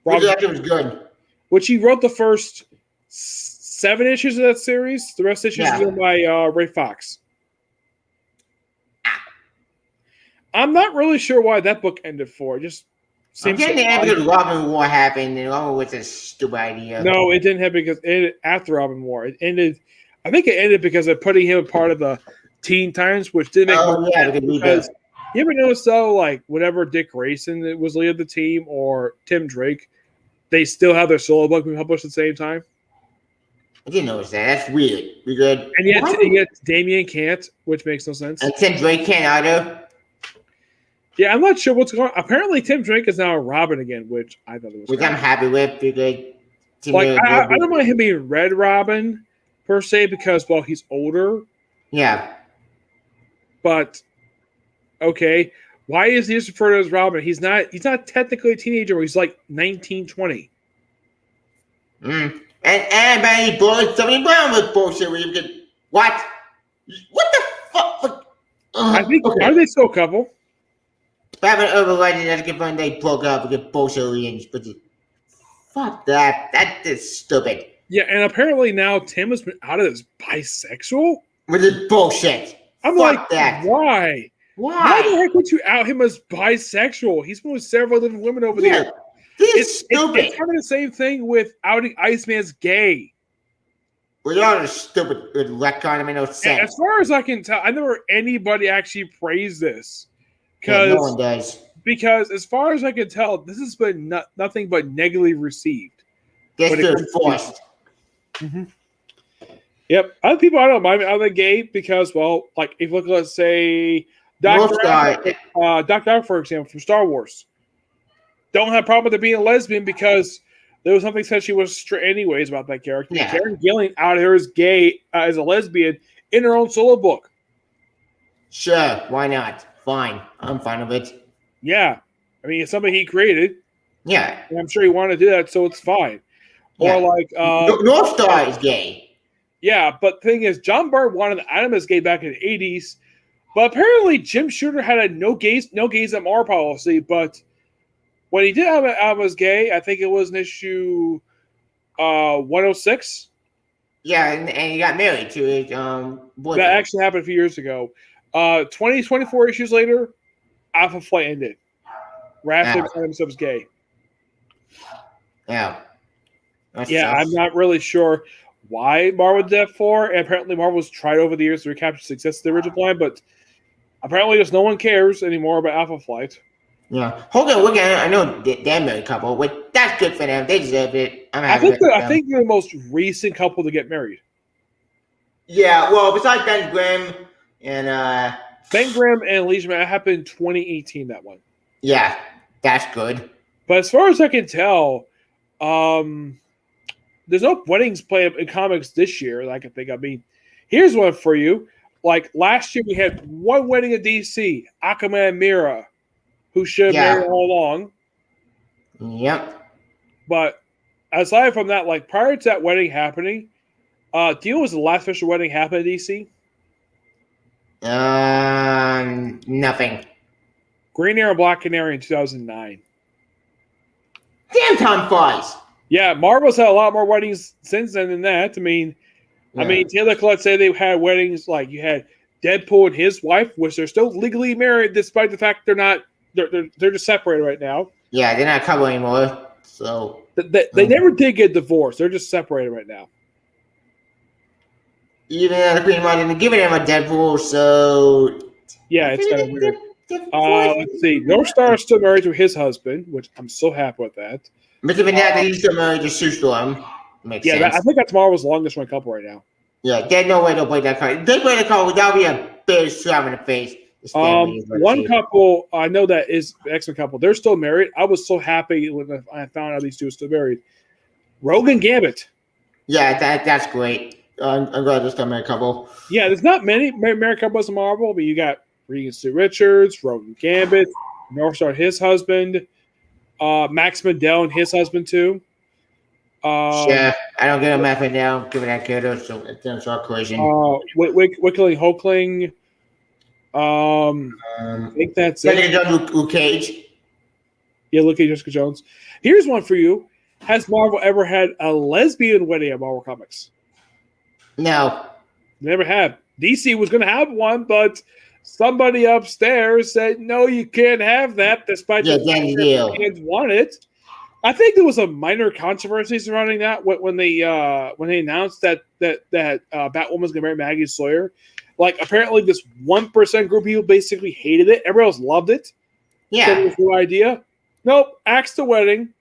Which I think was good. Which he wrote the first 7 issues of that series. The rest of the issues were done by Ray Fox. I'm not really sure why that book ended for. It just seems. I'm getting the end because Robin War happened, and Robin was a stupid idea. No, it didn't happen because it ended after Robin War. It ended. I think it ended because of putting him part of the Teen Titans, which didn't make much sense. Because you ever notice though, like whenever Dick Grayson was lead of the team or Tim Drake, they still have their solo book being published at the same time. I didn't notice that. That's weird. Because and yet Damian can't, which makes no sense. And Tim Drake can't either. Yeah, I'm not sure what's going on. Apparently, Tim Drake is now a Robin again, which I thought it was. Which I'm happy with because I don't mind him being Red Robin per se because he's older. Yeah. But okay, why is he referred to as Robin? He's not technically a teenager. He's like 19, 20. And Benny Bull, somebody Brown was bullshit where you get what? What the fuck? I think are they still a couple? Batman overriding that get when they broke up and get bullshit, but fuck that. That is stupid. Yeah, and apparently now Tim has been out of this bisexual. With this bullshit. I'm fuck like, that. Why? Why the heck would you out him as bisexual? He's been with several different women over the years. It's stupid. It's kind of the same thing with outing Iceman as gay. Well, you're stupid retcon. I mean, no sense. And as far as I can tell, I never heard anybody actually praise this. No one does. Because as far as I can tell, this has been nothing but negatively received. Guess they're forced. Mm-hmm. Yep. Other people I don't mind are they gay because, like if you look at, let's say, Dr. Dr. for example, from Star Wars. Don't have a problem with her being a lesbian because there was something said she was straight anyways about that character. Yeah. Karen Gillan out of her as gay as a lesbian in her own solo book. Sure, why not? Fine. I'm fine with it. Yeah. I mean, it's something he created. Yeah. And I'm sure he wanted to do that, so it's fine. Yeah. Or like North Star is gay. Yeah, but the thing is, John Byrne wanted Adam as gay back in the 80s, but apparently Jim Shooter had a no gays at Mar policy, but when he did have Adam as gay, I think it was an issue 106. Yeah, and he got married to his boyfriend. That actually happened a few years ago. 24 issues later, Alpha Flight ended. Raptor declared himself as gay. Yeah. I'm not really sure why Marvel did that for. And apparently Marvel's tried over the years to recapture success of the original plan, but apparently just no one cares anymore about Alpha Flight. Yeah. Hold on, I know they're married couple, but that's good for them. They deserve it. I think they're the most recent couple to get married. Yeah, well, besides Ben Grimm and Ben Grimm and Alicia Mann happened in 2018, that one. Yeah, that's good. But as far as I can tell, there's no weddings planned in comics this year that I can think of. I mean, here's one for you. Like last year, we had one wedding in DC, Aquaman and Mira, who should have married all along. Yep. But aside from that, like prior to that wedding happening, do you know was the last official wedding happened in DC? Nothing. Green Arrow and Black Canary in 2009. Damn, time flies. Yeah, Marvel's had a lot more weddings since then than that. I mean, Taylor, let's say they had weddings like you had Deadpool and his wife, which they're still legally married despite the fact they're not. They're just separated right now. Yeah, they're not a couple anymore. So they never did get divorced. They're just separated right now. Even the Queen Mother giving him a Deadpool, so yeah, it's kind of weird. Let's see. North Star is still married to his husband, which I'm so happy with that. Mr. Vanetta, he's still married to Sue Storm. Makes sense. I think that's Marvel's longest run couple right now. Yeah, there's no way they'll play that card. If they play the card, that'll be a big slap in the face. This family is One legacy. couple I know that is X-Men couple. They're still married. I was so happy when I found out these two are still married. Rogan Gambit. Yeah, that's great. I'm glad this time I had a couple. Yeah, there's not many married couples in Marvel, but you got Regan Stu Richards, Rogan Gambit, Northstar, his husband, Max Mandel and his husband too. Yeah, I don't get a map right now. Give it that kiddo, so it's in a collision. Wickling Hoekling. I think that's it. Luke Cage. Yeah, look at Jessica Jones. Here's one for you. Has Marvel ever had a lesbian wedding at Marvel Comics? No. Never have. DC was going to have one, but somebody upstairs said, no, you can't have that, despite the fact that fans want it. I think there was a minor controversy surrounding that when they announced that Batwoman was going to marry Maggie Sawyer. Like, apparently this 1% group of people basically hated it. Everybody else loved it. Yeah. Said it was no idea. Nope, axed the wedding.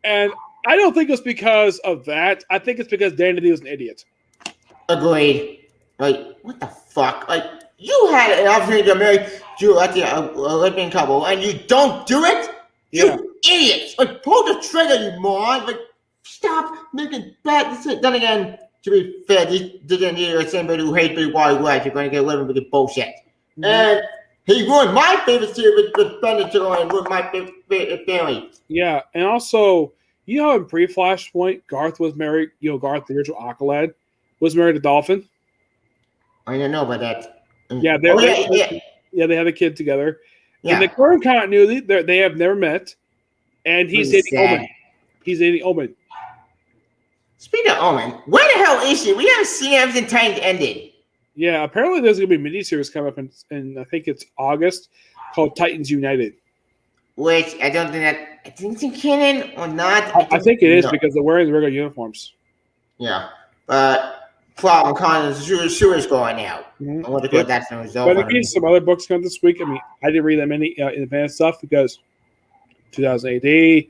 And I don't think it's because of that. I think it's because Dan DiDio was an idiot. Agreed. Like, what the fuck? Like, you had an opportunity to marry Drew at the lesbian couple, and you don't do it? Yeah. You idiots! Like, pull the trigger, you moron! Like, stop making bad decisions. Then again, to be fair, these didn't need the same who hates Big Wally West. You're going to get living with the bullshit. Mm-hmm. And he ruined my favorite series with Benedict and ruined my favorite family. Yeah, and also, you know how in pre-Flashpoint, Garth was married, Garth, the original Aqualad, was married to Dolphin? I don't know about that. Yeah, they had a kid together. Yeah. In the current continuity, they have never met, and he's dating Omen. He's dating Omen. Speaking of Omen, where the hell is she? We haven't seen her since Titans ended. Yeah, apparently there's going to be a miniseries coming up in I think it's August, called Titans United. Which I don't think it's in canon or not. I think it is because they're wearing the regular uniforms. Yeah, but problem con is sewers going out. Mm-hmm. I wonder if that's going to result. But there is some other books coming this week. I mean, I didn't read that many in advance stuff because 2000 AD,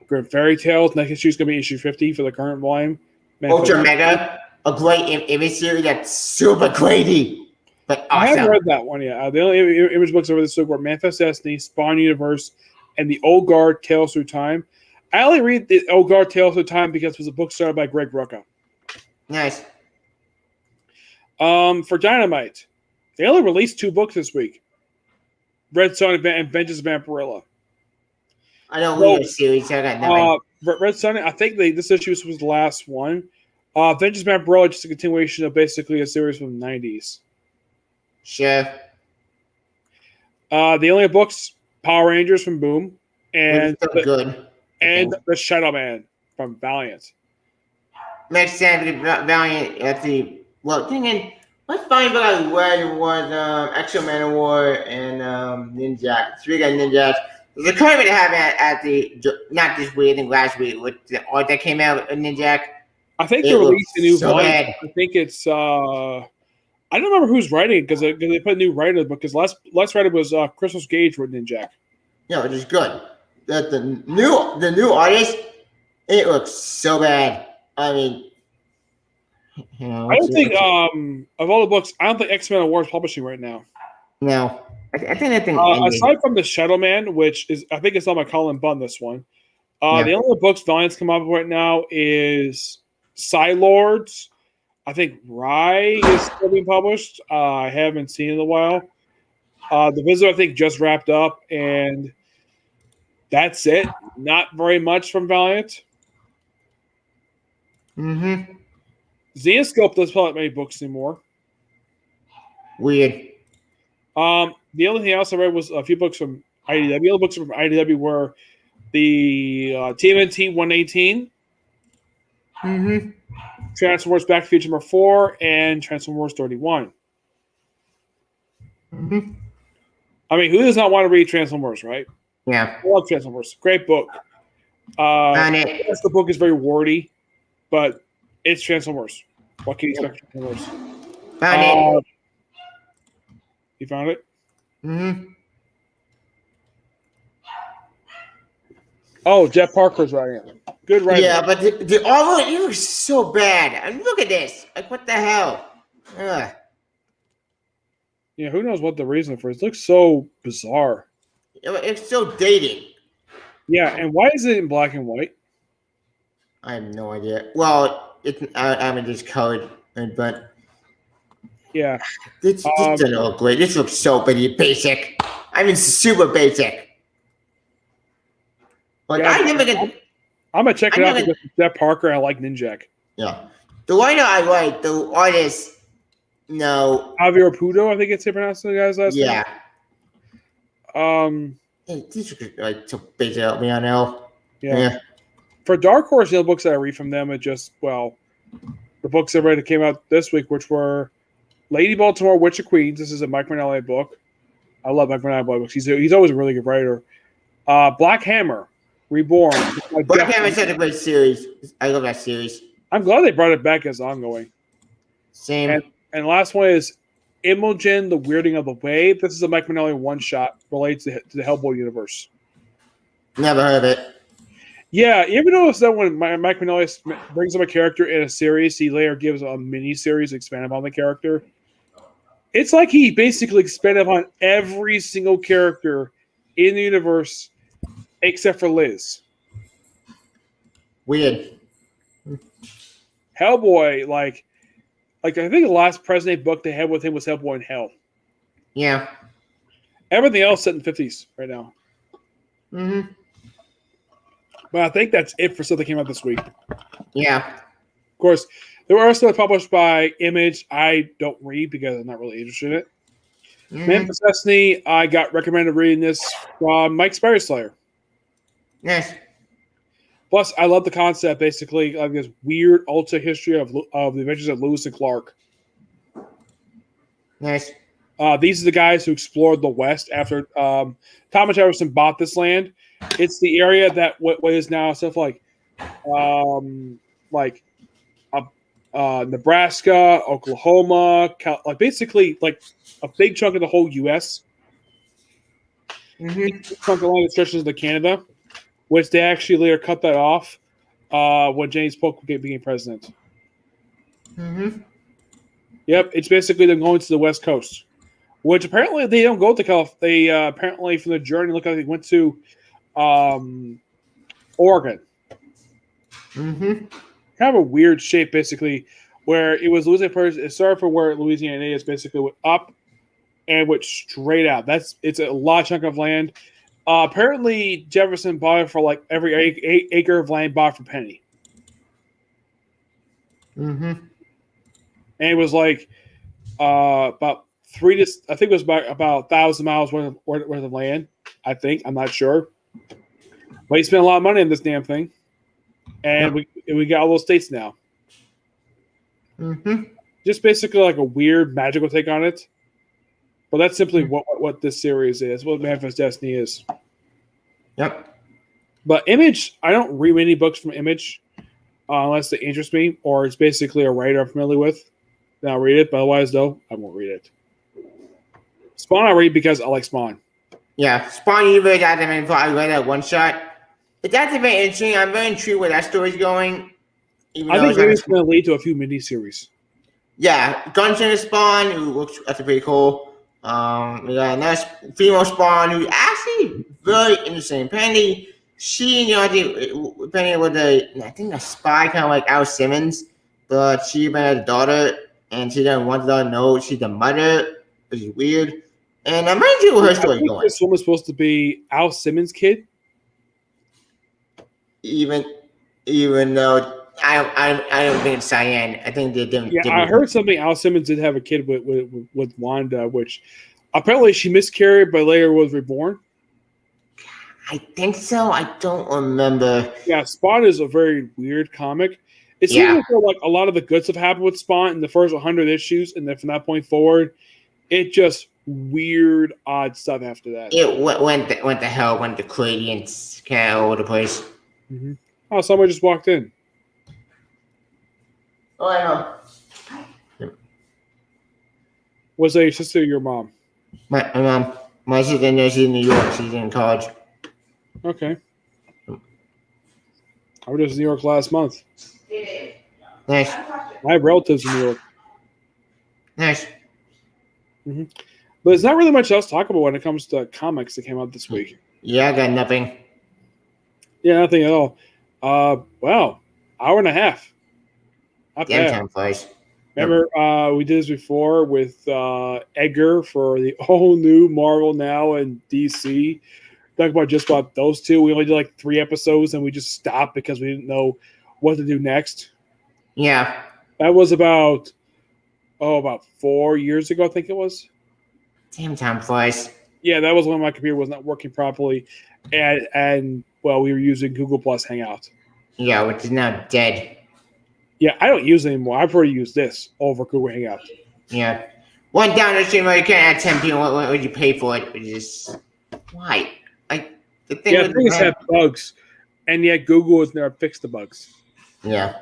Grim Fairy Tales. Next issue is going to be issue 50 for the current volume. Ultra Mega, a great image series that's super crazy. But awesome. I haven't read that one yet. The only image books over this week were Manifest Destiny, Spawn Universe, and the Old Guard Tales Through Time. I only read the Old Guard Tales Through Time because it was a book started by Greg Rucka. Nice. For Dynamite, they only released 2 books this week. Red Sun and Vengeance Vampirilla. I don't read a series. I got nothing. Red Sun, I think this issue was the last one. Vengeance Vampirilla is just a continuation of basically a series from the 90s. Sure. The only books, Power Rangers from Boom, and the Shadow Man from Valiant. Makes sense because Valiant at the thinking what's funny about I read was Exo Man War and Ninja. 3 guys Ninjas. The tournament that happened at the not this week, I think last week with the art that came out with Ninja. I think they released a new volume. I think it's I don't remember who's writing it because they put a new writer in the book. Because last writer was Christmas Gage wrote Ninjak. Yeah, it is good. The new artist, it looks so bad. I mean, I don't think of all the books, I don't think X-Men Awards publishing right now. No, I think that thing. Aside from the Shadow Man, which is I think it's on my Colin Bunn this one. The only books Valiant's come up with right now is Psylords. I think Rye is still being published. I haven't seen it in a while. The Visitor, I think, just wrapped up, and that's it. Not very much from Valiant. Mm-hmm. Zenoscope doesn't put out many books anymore. Weird. The only thing else I read was a few books from IDW. The other books from IDW were the TMNT 118. Mm-hmm. Transformers Back to the Future number 4 and Transformers 31. Mm-hmm. I mean, who does not want to read Transformers, right? Yeah. I love Transformers. Great book. Yes, the book is very wordy, but it's Transformers. What can you expect from Transformers? You found it? Mm-hmm. Oh, Jeff Parker's writing it. Good writing. Yeah, but the artwork, it looks so bad. I mean, look at this. Like, what the hell? Ugh. Yeah, who knows what the reason for it? It looks so bizarre. It's so dated. Yeah, and why is it in black and white? I have no idea. Well, I mean, just colored, but Yeah. this doesn't look great. This looks so pretty basic. I mean, super basic. Like Yeah, I never get. I'm gonna check I it out never. because it's Jeff Parker. I like Ninjak. Yeah, the writer I like, the artist. No. Javier Pudo, I think it's pronounced the guy's last Yeah. name. Hey, these are like so basic. Help me, I know. Yeah. Yeah. For Dark Horse, the books that I read from them are just the books that read that came out this week, which were Lady Baltimore, Witch of Queens. This is a Mike Mignola book. I love Mike Mignola books. He's always a really good writer. Black Hammer, Reborn. Black Hammer is such a great series. I love that series. I'm glad they brought it back as ongoing. Same. And the last one is Imogen, The Weirding of the Wave. This is a Mike Mignola one-shot related to the Hellboy universe. Never heard of it. Yeah, you ever notice that when Mike Mignola brings up a character in a series, he later gives a mini-series to expand upon the character? It's like he basically expanded upon every single character in the universe except for Liz. Weird. Hellboy, like I think the last President book they had with him was Hellboy in Hell. Yeah. Everything else set in the 50s right now. Mm-hmm. But I think that's it for stuff that came out this week. Yeah. Of course, there were also published by Image. I don't read because I'm not really interested in it. Mm-hmm. Memphis Destiny, I got recommended reading this from Mike Spiderslayer. Yes. Plus, I love the concept, basically, of this weird alternate history of the adventures of Lewis and Clark. Nice. These are the guys who explored the West after Thomas Jefferson bought this land. It's the area that what is now stuff like Nebraska, Oklahoma, basically like a big chunk of the whole U.S. Mm-hmm. Chunk of land that stretches into Canada, which they actually later cut that off when James Polk became president. Mm-hmm. Yep, it's basically them going to the West Coast, which apparently they don't go to California. They apparently from the journey look like they went to Oregon. Mm-hmm. Kind of a weird shape, basically, where it was Louisiana. It started from where Louisiana is, basically went up and went straight out. It's a large chunk of land. Apparently, Jefferson bought it for like every acre of land bought for a penny. Mm-hmm. And it was like about I think it was about 1,000 miles worth of land. I think, I'm not sure, but he spent a lot of money on this damn thing, and we got all those states now. Mm-hmm. Just basically like a weird magical take on it, but that's simply what this series is. What Manifest Destiny is. Yep. But Image, I don't read any books from Image unless they interest me, or it's basically a writer I'm familiar with. Then I'll read it, but otherwise, though, I won't read it. Spawn I read because I like Spawn. Yeah, Spawn, you read that, and I read that one shot. But that's very interesting. I'm very intrigued where that story's going. I think maybe it's going to lead to a few miniseries. Yeah, Gunslinger Spawn, who looks pretty cool. We got a nice female Spawn who's actually very interesting. Apparently, she, apparently with I think a spy kind of like Al Simmons, but she had a daughter, and she doesn't want the daughter to know she's the mother, which is weird. And I'm very intrigued where her story's going. This woman's supposed to be Al Simmons' kid. Even though I don't think it's Cyan. I think they didn't. Yeah, I heard something. Al Simmons did have a kid with Wanda, which apparently she miscarried, but later was reborn. I think so. I don't remember. Yeah, Spawn is a very weird comic. It seems like a lot of the good stuff happened with Spawn in the first 100 issues, and then from that point forward, it just weird, odd stuff after that. It went to hell, went to crazy and kind of all over the place. Mm-hmm. Oh, somebody just walked in. Oh, I know. Was that your sister or your mom? My mom. My sister, she's in New York. She's in college. Okay. I was just in New York last month. Nice. I have relatives in New York. Nice. Mm-hmm. But there's not really much else to talk about when it comes to comics that came out this week. Yeah, I got nothing. Yeah, nothing at all. Well, hour and a half. Not Damn bad. time flies. Remember, we did this before with Edgar for the whole new Marvel Now and DC. Talk about just about those two. We only did like 3 episodes and we just stopped because we didn't know what to do next. Yeah. That was about 4 years ago, I think it was. Damn time flies. Yeah, that was when my computer was not working properly, and well, we were using Google Plus Hangout. Yeah, which is now dead. Yeah, I don't use it anymore. I prefer to use this over Google Hangout. Yeah. One down the stream where you can't add 10 people. What would you pay for it? Which is why? The thing. Yeah, the thing is have bugs, and yet Google has never fixed the bugs. Yeah.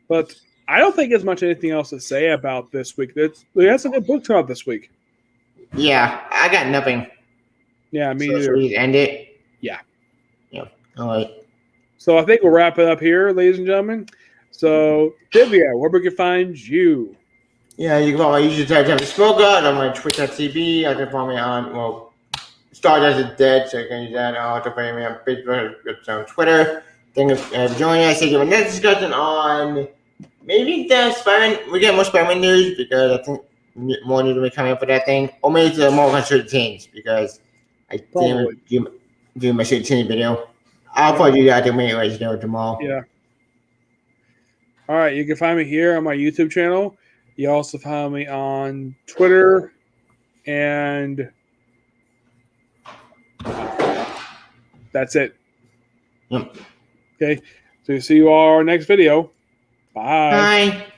But I don't think there's much anything else to say about this week. We had some good books come out this week. Yeah, I got nothing. Yeah, me So neither. should we end it? Yeah. Yeah. All right. So I think we'll wrap it up here, ladies and gentlemen. So, Divya, where we can find you? Yeah, you can follow my YouTube tag, Jeffy Smoker, on my Twitch.tv. You can follow me on, Stardust is dead, so you can use that. Also follow me on Facebook, it's on Twitter. Thank you for joining us. Take our next discussion on maybe the Spider-Man. We get more Spider-Man news because I think more news will be coming up for that thing. Or maybe it's more considered teams because I didn't do my shit team video. I'll probably do that anyways, tomorrow. Yeah. All right, you can find me here on my YouTube channel. You also find me on Twitter, and that's it. Yep. Okay, so see you all in our next video. Bye. Bye.